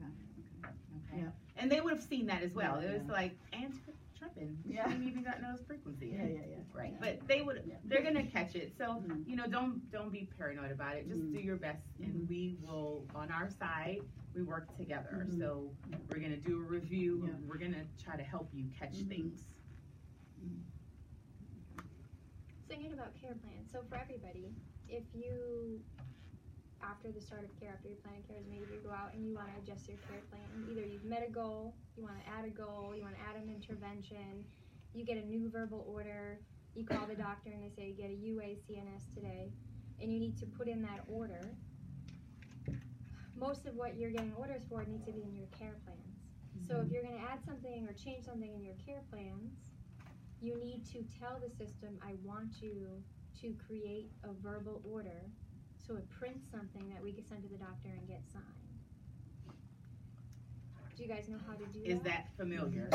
Okay. Yeah. And they would have seen that as well. Yeah, It was yeah. like, and tripping. Yeah. She didn't even got no frequency. Yeah. Right. But they're gonna catch it. So, don't be paranoid about it. Just do your best, and we will, on our side, we work together. So we're gonna do a review. And we're gonna try to help you catch things. Thinking about care plans, so for everybody, if you, after the start of care, after your plan of care is made, you go out and you wanna adjust your care plan, either you've met a goal, you wanna add a goal, you wanna add an intervention, you get a new verbal order, you call the doctor and they say you get a UA CNS today, and you need to put in that order. Most of what you're getting orders for needs to be in your care plans. So if you're gonna add something or change something in your care plans, you need to tell the system, I want you to create a verbal order, so it prints something that we can send to the doctor and get signed. Do you guys know how to do that? Is that familiar?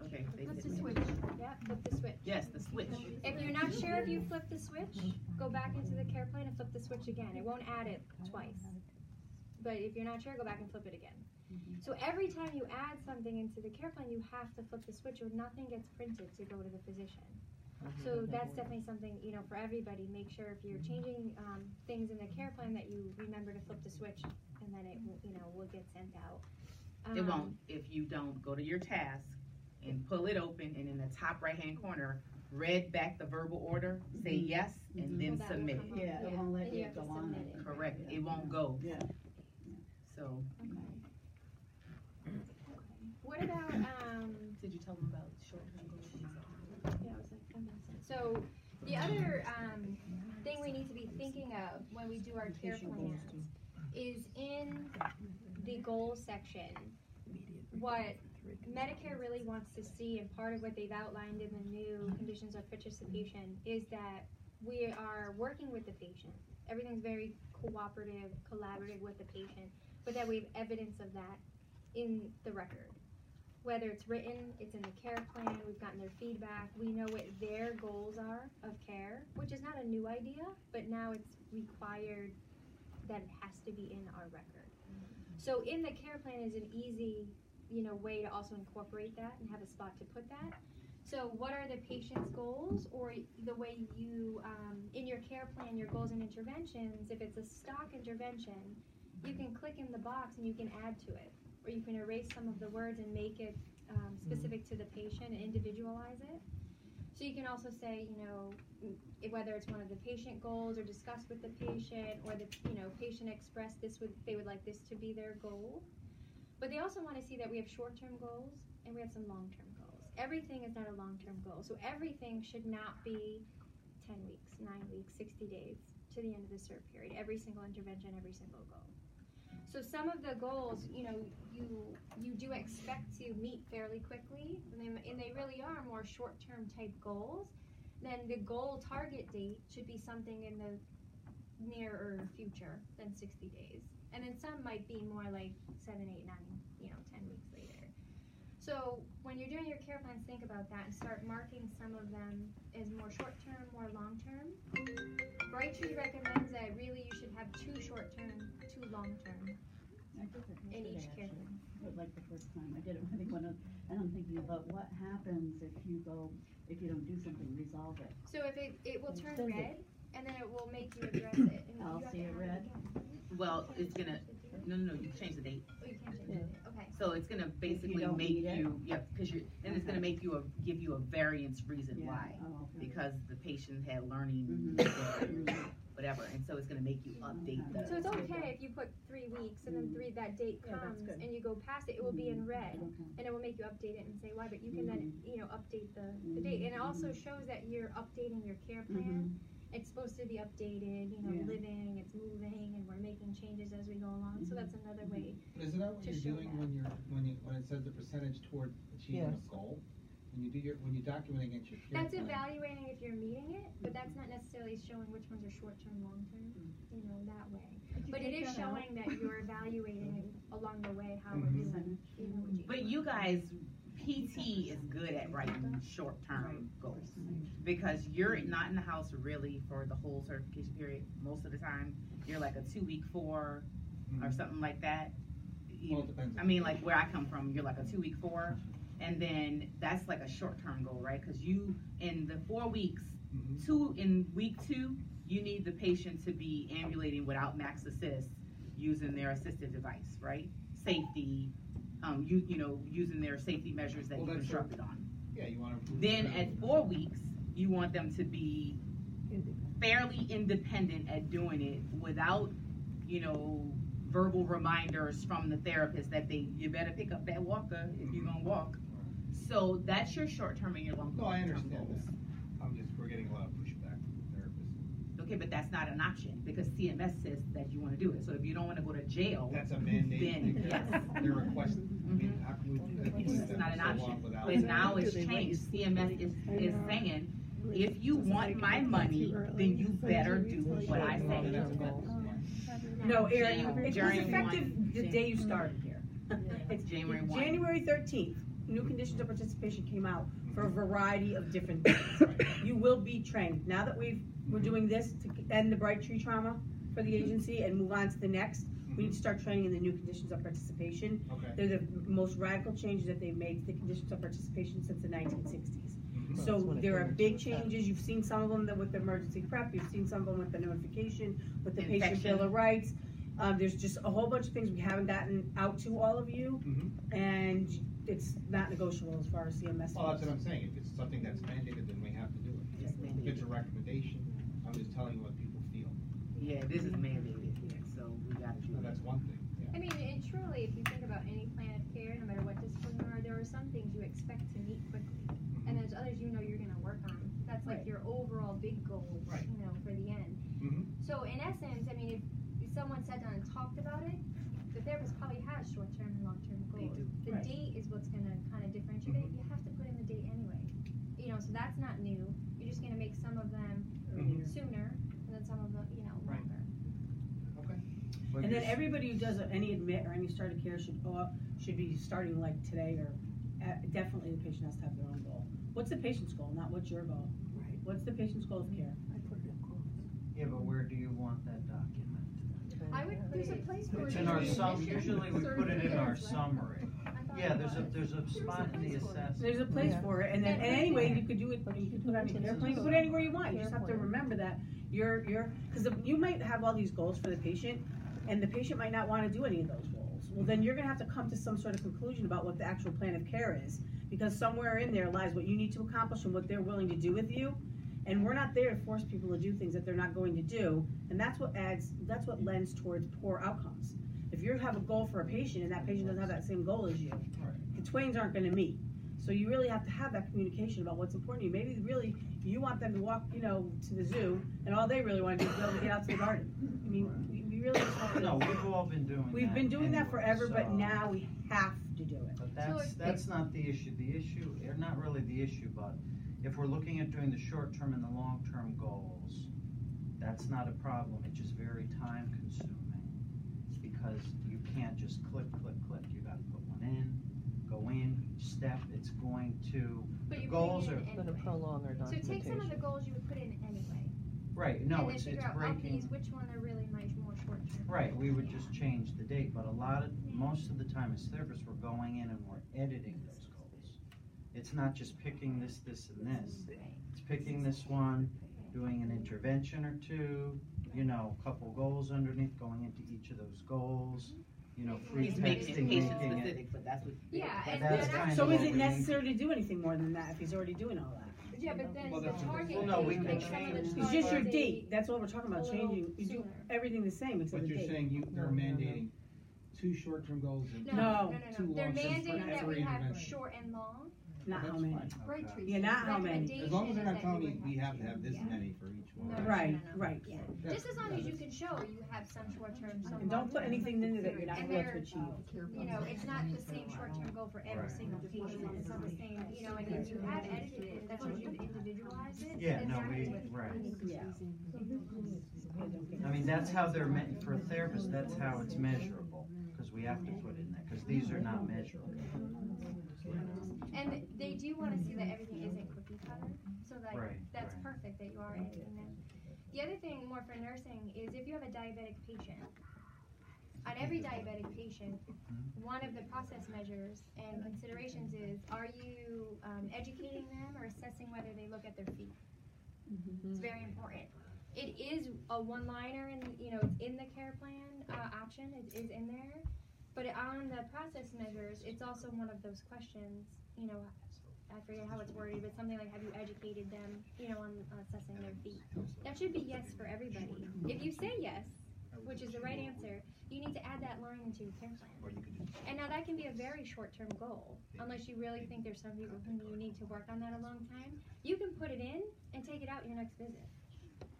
Okay. Flip the switch. Yeah, flip the switch. Yes, the switch. If you're not sure if you flip the switch, go back into the care plan and flip the switch again. It won't add it twice. But if you're not sure, go back and flip it again. So every time you add something into the care plan, you have to flip the switch or nothing gets printed to go to the physician. So that's definitely something, you know, for everybody. Make sure if you're changing things in the care plan that you remember to flip the switch, and then it, you know, will get sent out. It won't if you don't go to your task and pull it open, and in the top right-hand corner, read back the verbal order, say yes, and then submit it. Yeah, it won't let you go on. Correct. It won't go. Yeah. So. What about Did you tell them about short-term goals? Yeah, I was like, I'm gonna say. So the other thing we need to be thinking of when we do our care plans is in the goals section, what Medicare really wants to see, and part of what they've outlined in the new conditions of participation, is that we are working with the patient. Everything's very cooperative, collaborative with the patient, but that we have evidence of that in the record. Whether it's written, it's in the care plan, we've gotten their feedback, we know what their goals are of care, which is not a new idea, but now it's required that it has to be in our record. So in the care plan is an easy, you know, way to also incorporate that and have a spot to put that. So what are the patient's goals, or the way you, in your care plan, your goals and interventions, if it's a stock intervention, you can click in the box and you can add to it. Or you can erase some of the words and make it specific to the patient and individualize it. So you can also say, you know, whether it's one of the patient goals or discuss with the patient, or the, you know, patient expressed they would like this to be their goal. But they also want to see that we have short-term goals and we have some long-term goals. Everything is not a long-term goal. So everything should not be 10 weeks, 9 weeks, 60 days to the end of the CERT period. Every single intervention, every single goal. So some of the goals, you know, you do expect to meet fairly quickly, and they really are more short-term type goals. Then the goal target date should be something in the nearer future than 60 days. And then some might be more like 7, 8, 9, you know, 10 weeks later. So when you're doing your care plans, think about that and start marking some of them as more short-term, more long-term. Brightree recommends that really you should have 2 short-term, 2 long-term in each care plan. But like the first time I did it, I think and I'm thinking about what happens if you don't do something, resolve it. So if it will turn red, and then it will make you address it. And I'll see it red. Well, it's gonna, no, you change the date. Oh, you can't change the date, okay. So it's gonna basically make you, because then it's gonna make you give you a variance reason why. Oh, okay. Because the patient had learning, whatever, and so it's gonna make you update the. So it's okay if you put 3 weeks and then that date comes and you go past it, it will be in red, and it will make you update it and say why, but you can then, you know, update the date. And it also shows that you're updating your care plan. It's supposed to be updated, you know, living, it's moving, and we're making changes as we go along. So that's another way. But isn't that what you're doing when it says the percentage toward achieving a goal? When you document against your care That's plan. evaluating if you're meeting it, but that's not necessarily showing which ones are short-term, long-term, you know, that way. But it is showing that you're evaluating along the way how we're doing, you know. But you guys, PT is good at writing short-term goals, because you're not in the house really for the whole certification period. Most of the time, you're like a 2-week 4 or something like that. Well, it depends. I mean, like where I come from, you're like a 2-week 4, and then that's like a short-term goal, right? Because you, in the 4 weeks, in week 2, you need the patient to be ambulating without max assist using their assistive device, right? Safety. You know, using their safety measures that you instructed on. Yeah, you want to. Then at 4 weeks, you want them to be fairly independent at doing it without, you know, verbal reminders from the therapist that you better pick up that walker if you're gonna walk. So that's your short-term and your long-term goals. No, I understand that. We're getting a lot of pushback from therapists. Okay, but that's not an option because CMS says that you want to do it. So if you don't want to go to jail, that's a mandate. Then yes, they're requesting. I mean, how can we do that? It's not an option. But now it's changed. CMS is saying, if you want my money, then you better do what I say. No, Erin, it's effective the day you started here. It's January 1. January 13th. New conditions of participation came out for a variety of different things. You will be trained. Now that we're doing this to end the Brightree trauma for the agency and move on to the next, We need to start training in the new conditions of participation. Okay. They're the most radical changes that they've made to the conditions of participation since the 1960s. So there are big changes. You've seen some of them with the emergency prep. You've seen some of them with the notification, with the patient bill of rights. There's just a whole bunch of things we haven't gotten out to all of you, and it's not negotiable as far as CMS. Well, that's what I'm saying. If it's something that's mandated, then we have to do it. If it's a recommendation, I'm just telling you what people feel. Yeah, this is mandated, so we gotta do it. That's one thing. I mean, and truly, if you think about any plan of care, no matter what discipline you are, there are some things you expect to meet quickly, and there's others you know you're going to work on. That's like your overall big goal, you know, for the end. So in essence, I mean, if someone sat down and talked about it, the therapist probably has short-term and long-term goals. The date is what's going to kind of differentiate it. You have to put in the date anyway. You know, so that's not new. You're just going to make some of them sooner, and then some of them, you know, longer. And then everybody who does any admit or any start of care should be starting like today, or definitely the patient has to have their own goal. What's the patient's goal, not what's your goal? Right. What's the patient's goal of care? Yeah, but where do you want that document? I would put There's a place for It's it in our admission. usually we put it in our summary. Yeah, there's a spot in the assessment. There's a place for it, and then and anyway you could do it. You could put it on your care plan. You can put it anywhere you want. You just have to remember that you're because you might have all these goals for the patient, and the patient might not want to do any of those goals. Well, then you're gonna have to come to some sort of conclusion about what the actual plan of care is, because somewhere in there lies what you need to accomplish and what they're willing to do with you. And we're not there to force people to do things that they're not going to do, and that's what lends towards poor outcomes. If you have a goal for a patient and that patient doesn't have that same goal as you, the twains aren't going to meet. So you really have to have that communication about what's important to you. Maybe really you want them to walk, you know, to the zoo, and all they really want to do is be able to get out to the garden. I mean, we really just have to. No, we've all been doing that. We've been doing anyway, that forever, so. but now we have to do it. But that's not the issue. The issue, or not really the issue, but if we're looking at doing the short-term and the long-term goals, that's not a problem. It's just very time-consuming because you can't just click. You got to put one in, go in, step. It's going to. But you're goals putting are it in going to anyway. prolong our So documentation. take some of the goals you would put in anyway. Right. No, and it's then figure out of breaking. these, which one are really more short term. Right, we would just change the date, but most of the time as therapists, we're going in and we're editing those goals. It's not just picking this, and this. It's picking this one, doing an intervention or two, you know, a couple goals underneath, going into each of those goals, you know, free texting, making it. But that's what. Yeah, and that's kind So of is what it we necessary to do anything more than that if he's already doing all that? Yeah, but then Well, the that's- target well, no, we date, can like some of the change- It's just your target date. That's what we're talking about, a little changing. You do sooner. everything the same except But the you're date. saying they're mandating 2 short-term goals and No. two They're long-term mandating that we every have intervention. short and long. Not That's how many. fine. Brightree. Yeah, not how many. As long as they're not Recommendation telling is me that we you have to have this many for each one. Right, right. Yeah. That's- Just as long as you can show you have some short term, some And don't put long-term. anything in there that you're not And able to they're, achieve. you know, it's not the same short term goal for every single patient. It's not the same, you know, and if you have edited it, that's what you've individualized it. Yeah, then no, that is what right. Yeah. I mean, that's how they're meant, for a therapist, that's how it's measurable, because we have to put in that, because these are not measurable. And they do want to see that everything isn't cookie cutter, so that Right, that's right. perfect that you are editing them. The other thing, more for nursing, is if you have a diabetic patient, on every diabetic patient, one of the process measures and considerations is, are you educating them or assessing whether they look at their feet? It's very important. It is a one-liner, and you know, it's in the care plan option. It is in there, but on the process measures, it's also one of those questions. You know, I forget how it's worded, but something like, have you educated them? You know, on assessing their feet. That should be yes for everybody. If you say yes, which is the right answer, you need to add that line into your care plan. And now that can be a very short-term goal, unless you really think there's some people who you need to work on that a long time. You can put it in and take it out your next visit.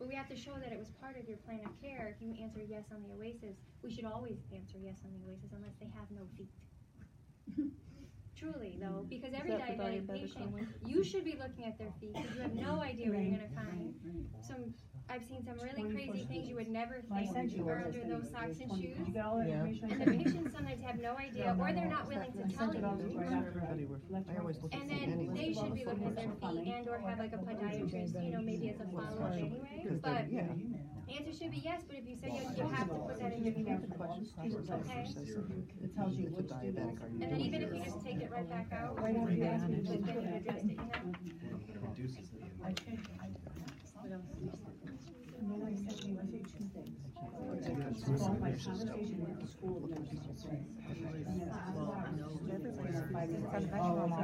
But we have to show that it was part of your plan of care. If you answer yes on the OASIS, we should always answer yes on the OASIS unless they have no feet. Truly, though, because every that for diabetic diabetic patient, only? you should be looking at their feet because you have no idea what you're going to find. I've seen some really crazy things you would never think are under those socks and shoes. You got all that information? And the patients sometimes have no idea, or they're not willing to tell you. I always look at And the then anyway. they should be looking at their feet and or have like a podiatrist, you know, maybe as a follow-up anyway. But The answer should be yes, but if you say yes, you have to put that in your schedule. Okay? It tells you which diabetic are you. And then even if you just take it right back out, then you've addressed it, you know? It reduces the. And then I said to you, I say two things. Well, my conversation with the school nurses. And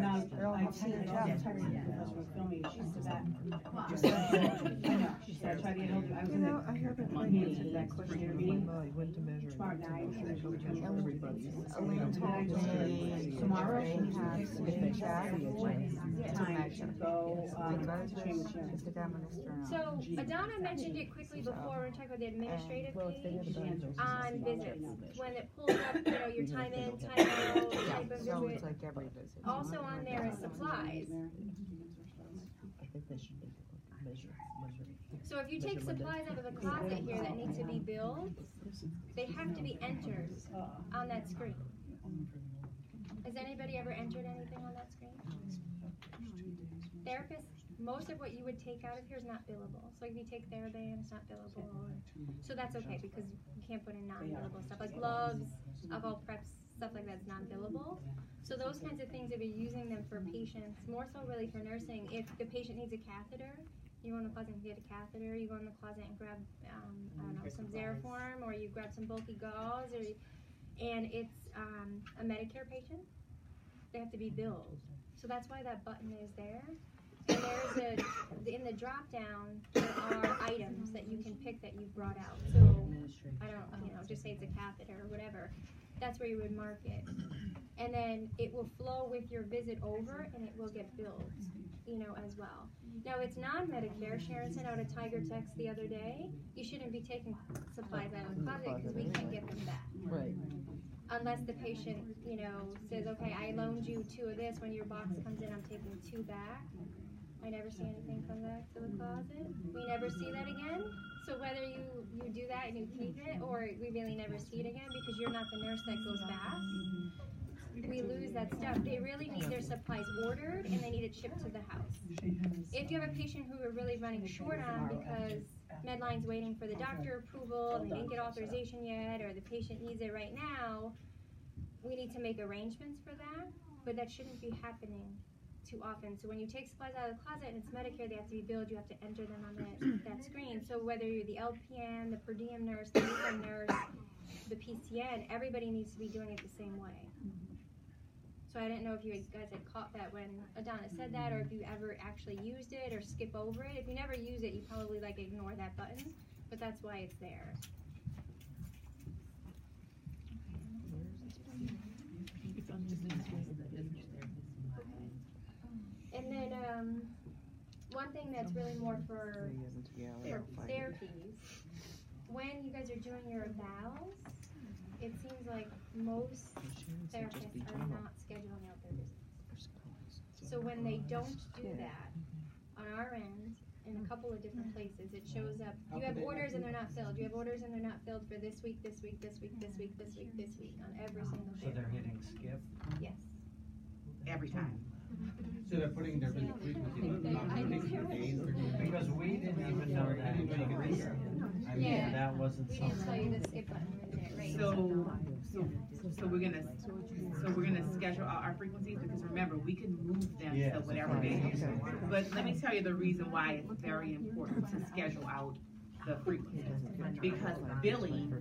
I said, was filming, she said that. I know, she said, I tried to get hold of you. I was in the meeting, to that questionnaire meeting. Tomorrow night. Tomorrow, she has time to go, to train with Sharon. So, Adana mentioned it quickly before, we're talking about the administrative page on visits. When it pulls up, you know, your time in, time out, type of So visit. it's like every visit. Also on there is supplies. I think they should measure. So if you take supplies out of the closet here that need to be billed, they have to be entered on that screen. Has anybody ever entered anything on that screen? Therapists, most of what you would take out of here is not billable. So if you take TheraBand, it's not billable. So that's okay because you can't put in non-billable stuff like gloves, alcohol preps, stuff like that's non-billable. So those kinds of things, if you're using them for patients, more so really for nursing, if the patient needs a catheter, you go in the closet and get a catheter, you go in the closet and grab, I don't know, some Xeriform, or you grab some bulky gauze, and it's a Medicare patient, they have to be billed. So that's why that button is there. And there's in the drop down, there are items that you can pick that you've brought out. So, I don't, you know, just say it's a catheter or whatever. That's where you would mark it. And then it will flow with your visit over and it will get billed, you know, as well. Now it's non-Medicare. Sharon sent out a Tiger text the other day. You shouldn't be taking supplies out of the closet because we can't get them back. Right. Unless the patient, you know, says, okay, I loaned you 2 of this. When your box comes in, I'm taking 2 back. I never see anything come back to the closet. We never see that again. So whether you do that and you keep it, or we really never see it again because you're not the nurse that goes back, we lose that stuff. They really need their supplies ordered and they need it shipped to the house. If you have a patient who we're really running short on because Medline's waiting for the doctor approval and they didn't get authorization yet, or the patient needs it right now, we need to make arrangements for that, but that shouldn't be happening too often. So when you take supplies out of the closet and it's Medicare, they have to be billed, you have to enter them on that screen. So whether you're the LPN, the per diem nurse, the weekend nurse, the PCN, everybody needs to be doing it the same way. So I didn't know if you guys had caught that when Adana said that, or if you ever actually used it or skip over it. If you never use it, you probably like ignore that button, but that's why it's there. And then one thing that's really more for therapies, when you guys are doing your evals, it seems like most therapists are not scheduling out their visits. So when they don't do that, on our end, in a couple of different places, it shows up, you have orders and they're not filled, you have orders and they're not filled for this week, this week, this week, this week, this week, this week, on every single day. So they're hitting skip? Yes. Every time. So they're putting their visit frequency on days. Because we didn't even know that. I mean, that wasn't We didn't tell you something. the skip button was there, right? So we're gonna schedule out our frequencies, because remember, we can move them to whatever day. But let me tell you the reason why it's very important to schedule out the frequencies. Because billing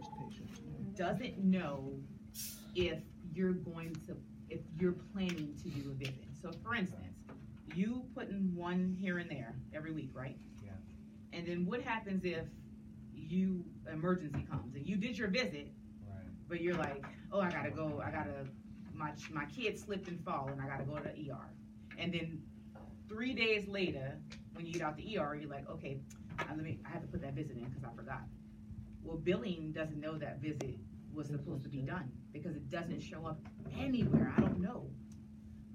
doesn't know if you're planning to do a visit. So for instance, you put in one here and there every week, right? Yeah. And then what happens if emergency comes and you did your visit, Right. but you're like, oh, my kid slipped and fall and I gotta go to the ER. And then 3 days later, when you get out the ER, you're like, okay, I have to put that visit in because I forgot. Well, billing doesn't know that visit was supposed to be done because it doesn't show up anywhere. I don't know.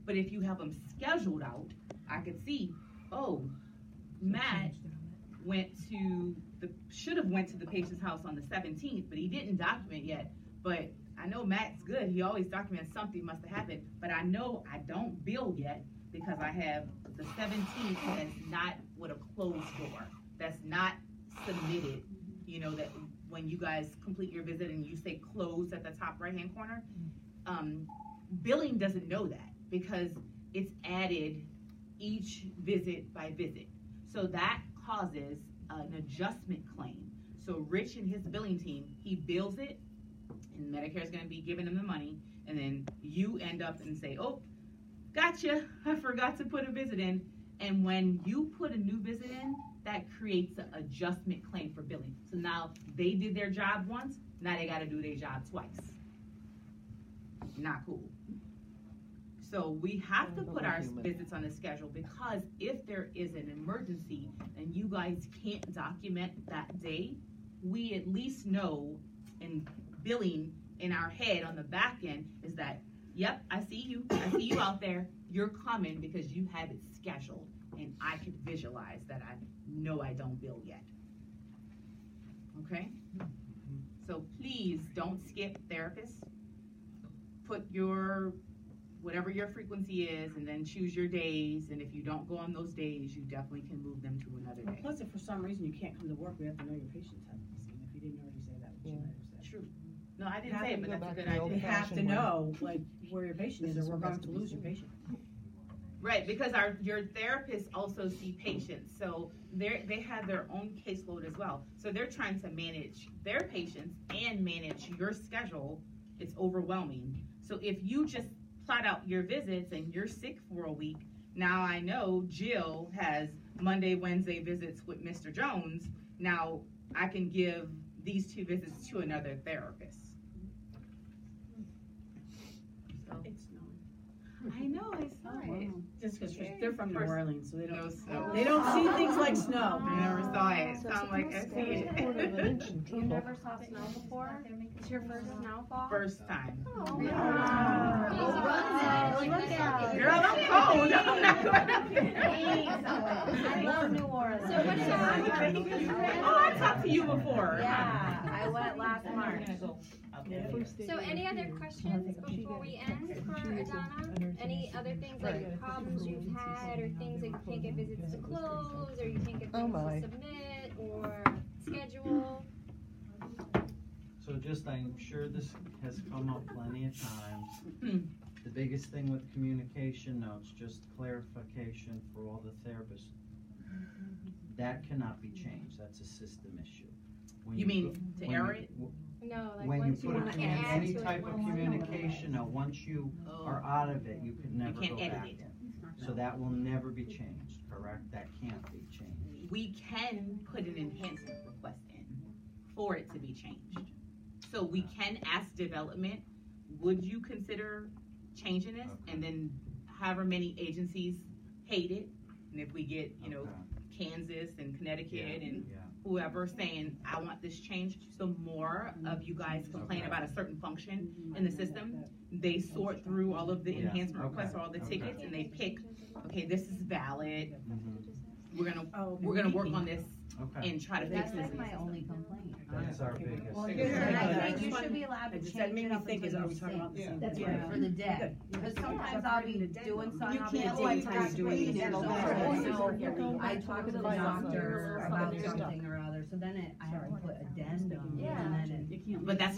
But if you have them scheduled out, I could see, oh, Matt should have went to the patient's house on the 17th, but he didn't document yet. But I know Matt's good. He always documents something must have happened. But I know I don't bill yet because I have the 17th that's not with a closed door. That's not submitted. you know, that when you guys complete your visit and you say close at the top right-hand corner, billing doesn't know that because it's added each visit by visit. So that causes an adjustment claim. So Rich and his billing team, he bills it, and Medicare is going to be giving him the money, and then you end up and say, oh, gotcha, I forgot to put a visit in. And when you put a new visit in, that creates an adjustment claim for billing. So now they did their job once, now they got to do their job twice. Not cool. So we have to put our visits on the schedule because if there is an emergency and you guys can't document that day, we at least know, and billing in our head on the back end is that, yep, I see you out there, you're coming because you have it scheduled, and I can visualize that I know I don't bill yet. Okay? So please don't skip therapists. Put your whatever your frequency is, and then choose your days, and if you don't go on those days, you definitely can move them to another day. Plus, if for some reason you can't come to work, we have to know your patients have seen. If you didn't already say that, which you might have said. True. No, I didn't say it, but that's a good You idea. have to know, like, where your patient is, or we're going to lose your patient. Right, because your therapists also see patients, so they have their own caseload as well. So they're trying to manage their patients and manage your schedule. It's overwhelming. So if you just plot out your visits and you're sick for a week, now I know Jill has Monday, Wednesday visits with Mr. Jones. Now I can give these 2 visits to another therapist. So. It's I know, I saw it. Just because they're from New Orleans, so they don't No see things like snow. I never saw it. So I'm like, I see it. You never saw snow before? It's your first snowfall? First time. Oh, Girl, I'm cold. I'm not going up there. I love New Orleans. So what is Oh, I talked to you before. Yeah, I went last March. So any other questions before we end for Adana? Any other things like problems you've had, or things that you can't get visits to close, or you can't get things to submit, or schedule? So just, I'm sure this has come up plenty of times. The biggest thing with communication notes, just clarification for all the therapists. That cannot be changed. That's a system issue. You mean to error it? No, like when you once put want to add any to type it, of communication, once you are out of it, you can never can't go edit back it. in. So that will never be changed, correct? That can't be changed. We can put an enhancement request in for it to be changed. So we can ask development, would you consider changing this? And then however many agencies hate it, and if we get, you know, Kansas and Connecticut and whoever saying, I want this changed, the more of you guys complain about a certain function in the system, they sort through all of the enhancement requests or all the tickets, and they pick, okay, this is valid. We're gonna work on this and try to fix this. That's my only complaint. That's our biggest. Well, I think you should be allowed to change it up until are we you talking about the same? That's right, for the day. Because sometimes I'll be doing something, I'll be can't like, take time doing it. I talk to the doctor about something or other, so then I have to put addendum, and then it. But that's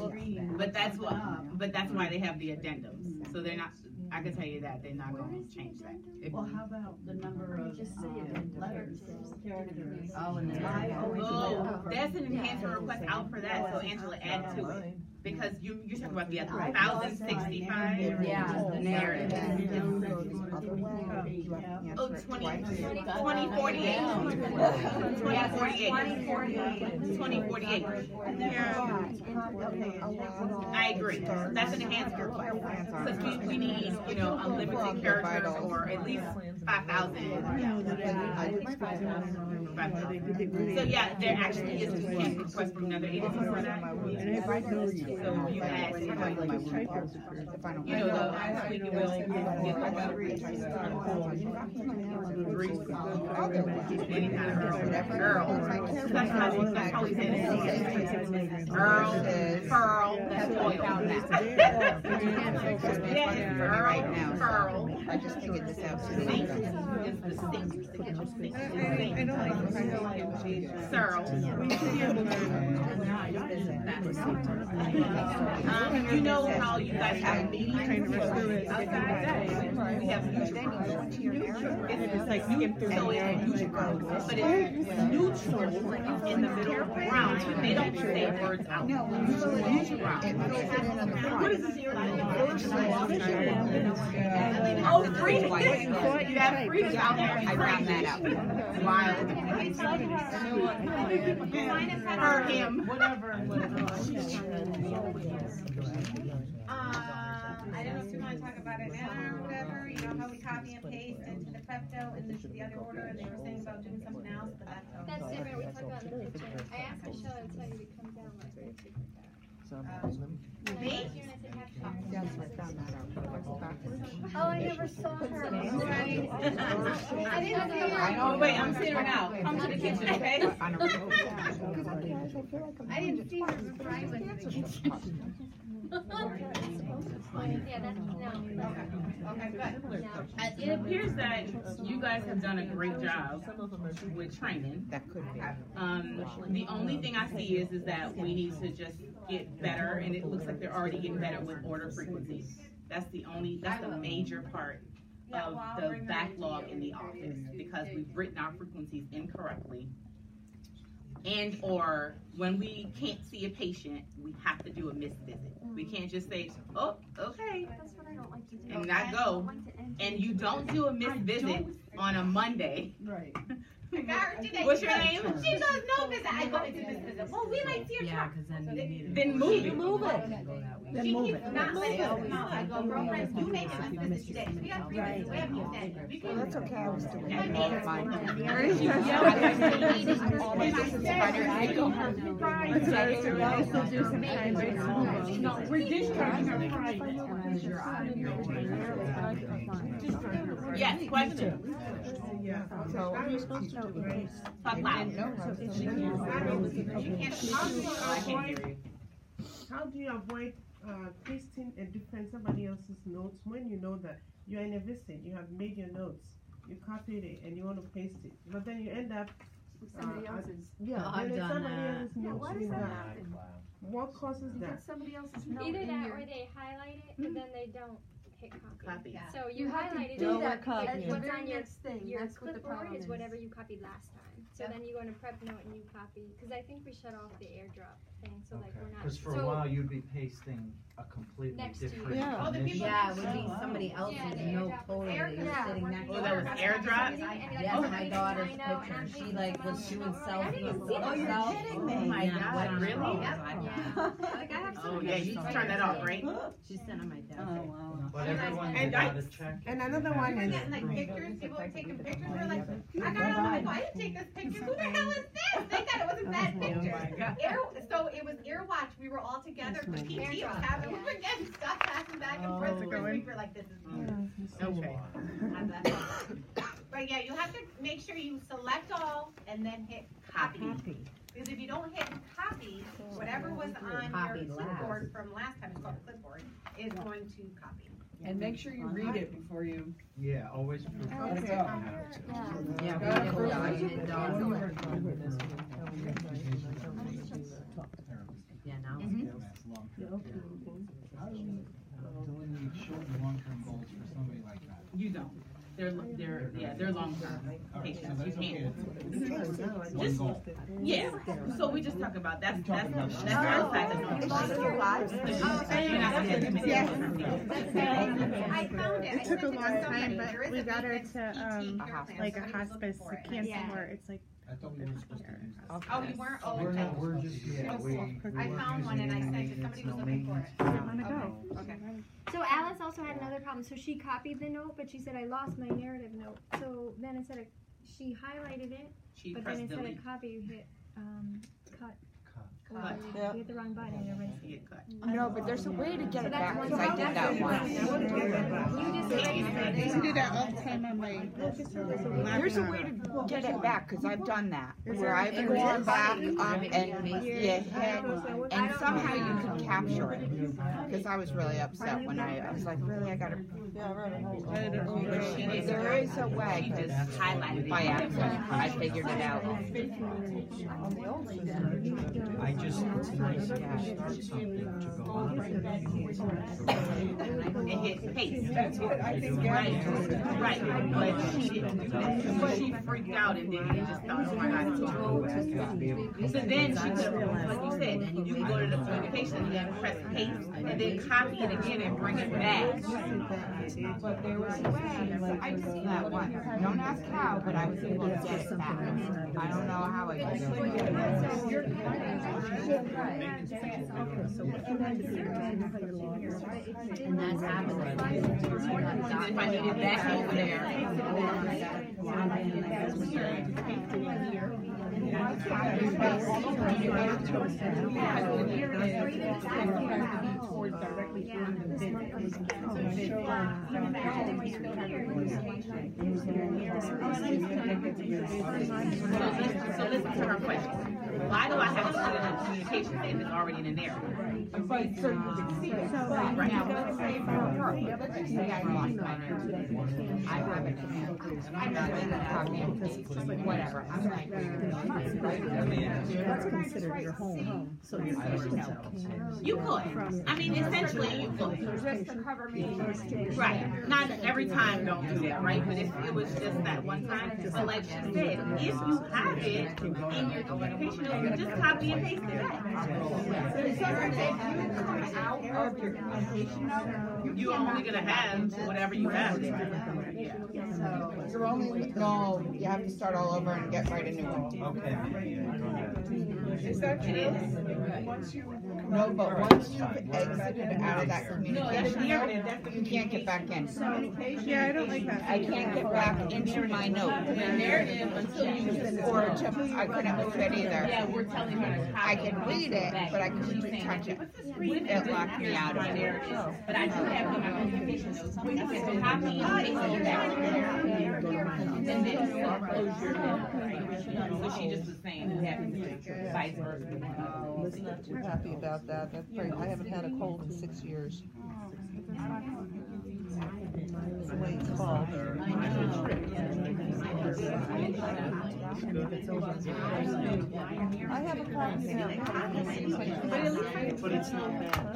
why they have the addendums. So they're not. I can tell you that they're not going to change that. Well, how about the number of letters, characters? Oh, and then that's an enhancement request out for that. So Angela, add to it because you're talking about the 1,065. Yeah, the narrative. Oh, 2048. 2048. I agree. That's an enhancement request because we need, you know, unlimited characters or at least 5,000. So yeah, there actually is an enhancement request from another agency for that. So you add, you know, the squeaky wheel any kind of girl. That's how we say it. Girl, pearl, that's oil. Right now, pearl. I just figured this out. Sink is the sink. Searle. You know how you guys have meetings outside? We have neutral. It's like neutral, so it's neutral, but it's neutral in the middle of the ground. They don't say words out. Neutral. What is this? Oh, freedom. You have freedom out there. I found that out. Wild. Her, him. Whatever. I don't know if you want to talk about it now or whatever. You know how we copy and paste into the Pepto and the other order, and they were saying about doing something else, but that's different. We talked about in the kitchen. I asked Michelle to tell you to come down last week. me? Oh, I never saw her. I didn't see her. Oh, wait, I'm seeing her now. Come to the kitchen, okay? I didn't see her before I went to the kitchen. Yeah, that's no. Okay, good. It appears that you guys have done a great job with training. That could be. The only thing I see is that we need to just get better, and it looks like they're already getting better with order frequencies. That's the major part of the backlog in the office, because we've written our frequencies incorrectly. And or when we can't see a patient, we have to do a missed visit. We can't just say, oh, okay, That's what I don't like to do. and not go. And you don't do a missed visit on a Monday. Right. I got her today. What's your name? She goes, no visit. I go into this visit. Well, we like to see your truck. Then move it. Move it. Then She move keeps it. not letting us know. I go, girlfriend, you make it this visit today. We have 3 visits. We have you then. We can. That's okay, I was doing Yeah, it yeah. all the time. No, we're discharging her Friday. Yes, question. So are you supposed to Talk loud. How do you avoid pasting a different somebody else's notes when you know that you're in a visit, you have made your notes, you copied it and you want to paste it, but then you end up Somebody else's. somebody else's notes in that. happen. What causes that? Somebody else's note Either in that your. or they highlight it, but then they don't hit copy. Copy. So you You have to highlighted do it, that, but that's the what's very on your, next thing, your that's what the clipboard problem is is. whatever you copied last time. So then you go into prep note and you copy, because I think we shut off the airdrop thing, so like we're not. Because for a so while you'd be pasting a completely Next to you. different. Yeah. Oh, the people- Yeah, it would be somebody Yeah, else's the note airdrop totally that you're Yeah. sitting next to. Oh, that was airdrop? Yes, my daughter's picture, she like was doing selfies of see that. herself. You're kidding me. Oh my Yeah, God, what, really? Yeah. Like I have Oh, yeah, you turn that off, right? She's sitting on my desk. Oh, wow. But everyone And got a check. And another one We're is getting like pictures, people were taking pictures, we're like, I got on, I didn't take this picture, who the hell is this? They thought it was a bad picture. So it was Earwatch, we were all together, the PT was having, we were getting stuff passing back and forth, we were like, this is. Okay. But yeah, you have to make sure you select all and then hit copy. Because if you don't hit copy, whatever was on your Copied clipboard from last time, it's called a clipboard, is going to copy. And make sure you read it before you. Yeah, always proof. Yeah, yeah, now. Delineate short and long-term goals for somebody like that. You don't. They're long-term patients. You can't. One goal. Yeah. So we just talk about that's outside the norm. I found it. It took a long time, but we got her to like a hospice cancer where it's like. I thought we were supposed to use that. Oh, you weren't? Oh, We're okay. not, we're just, yeah, we. I found one and I sent it, somebody was looking for it. Okay. So Alice also had another problem. So she copied the note, but she said I lost my narrative note. So then instead of she highlighted it, She but then pressed instead delete. of copy, you hit cut. Cut. You hit the wrong button and erase it. No, but there's a way to get it back, that's because I did that once. You just erased it. I do that all the time on my. There's a way to get it back, because I've done that, where I've gone back up and you hit, and somehow you can capture it. Because I was really upset when I was like, really, I gotta But she did, there is a way, she just highlighted by accident, I figured it out. I just, it's nice to start something to go on. And hit paste. That's what I think. Right, but she didn't do that. She freaked out and then it just thought, oh my God, it's too much. So then she could, like you said, you can go to the communication, you gotta press paste, and then copy it again and bring it back. But there was a way, I just did that once. Don't ask how, but I was able to get it back. I don't know how I did it. And that's happened. If I needed that over there. Directly on the So listen to her question. Why do I have to put it in communications if it's already in there? Right, so you can see it. Right now, let's say for her, let's say I lost my name. I have it. I'm not in the copy and paste, whatever. I'm like, That's considered your home, so you're you could. I mean, essentially, you could. Just to cover me. Right. Not every time, don't do that, right? But if it was just that one time, but like she said, if you have it in your communication notes, you just copy and paste it back. sometimes if you come out of your communication note, You're only gonna have whatever you have there. you're only, no, you have to start all over and get right a new one. Okay. Is that true? Once you No, but once you've exited out of that communication note, you can't get back in. Yeah, I don't like that. I can't get back into my note. Narrative until you Or I couldn't move it either. Yeah, we're telling her. I could read it, but I couldn't touch it. It locked me out of it. But I do have my communication notes. So copy and paste it back. And then close your note. So she just was saying it happens vice versa. I was not too happy about that. That's very, I haven't had a cold in 6 years. It's the way it's called. I have a problem now. But it's not bad.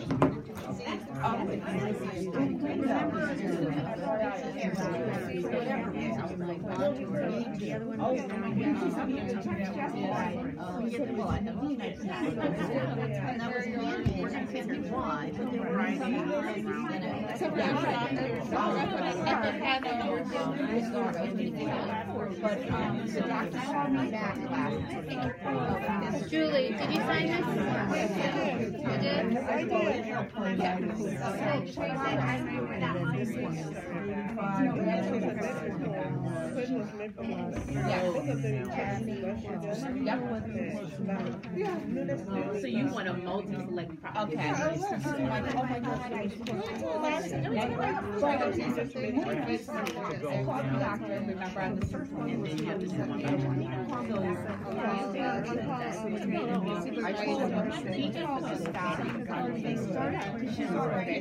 Julie, did you sign this? You did? I did. So you want a multi-select property? Okay. Remember on the search one, and then you have this one. I told her, he told us stop. They start out, she's already.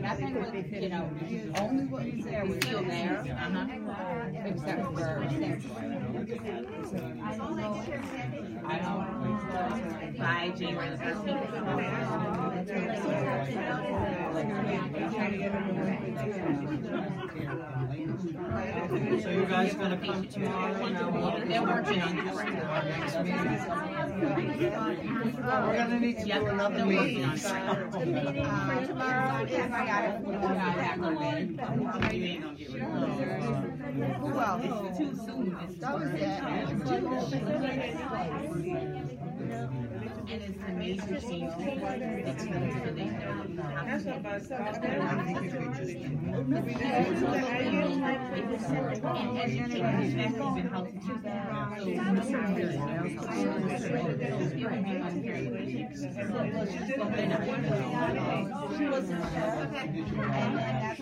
Nothing was, you know, only what was there was still there, except for I don't by January 13th. So you guys gonna come tomorrow? They're working on it right now. Next meeting? We're gonna need to do another meeting. the meeting for tomorrow is I got Who else? It's too soon. That was it. And it's a major change. That's good, so they know. That's what about And educating even helps too.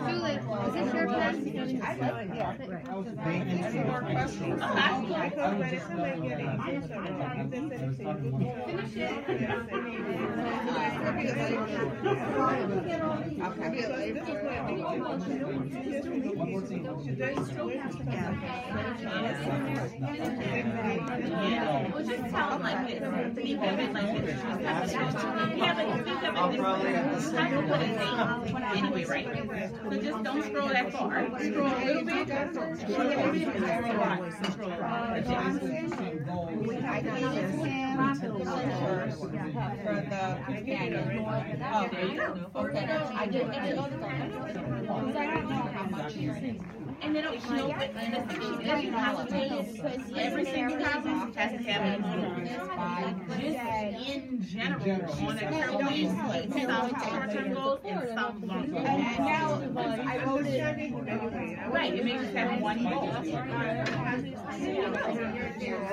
Julie, is this your pen? Well, just tell them like this. Think of it like this. Yeah, but think of it this way. I'm gonna put a date anyway, right? So just don't scroll that far. Scroll a little bit. Scroll a little bit. And then, you know, and the thing is, every hospital, every single hospital has to have a just in general on a term some short-term goals and some long goals. And now, I wrote it. Right, it makes us have one goal.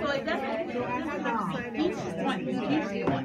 So it doesn't, each one, each one.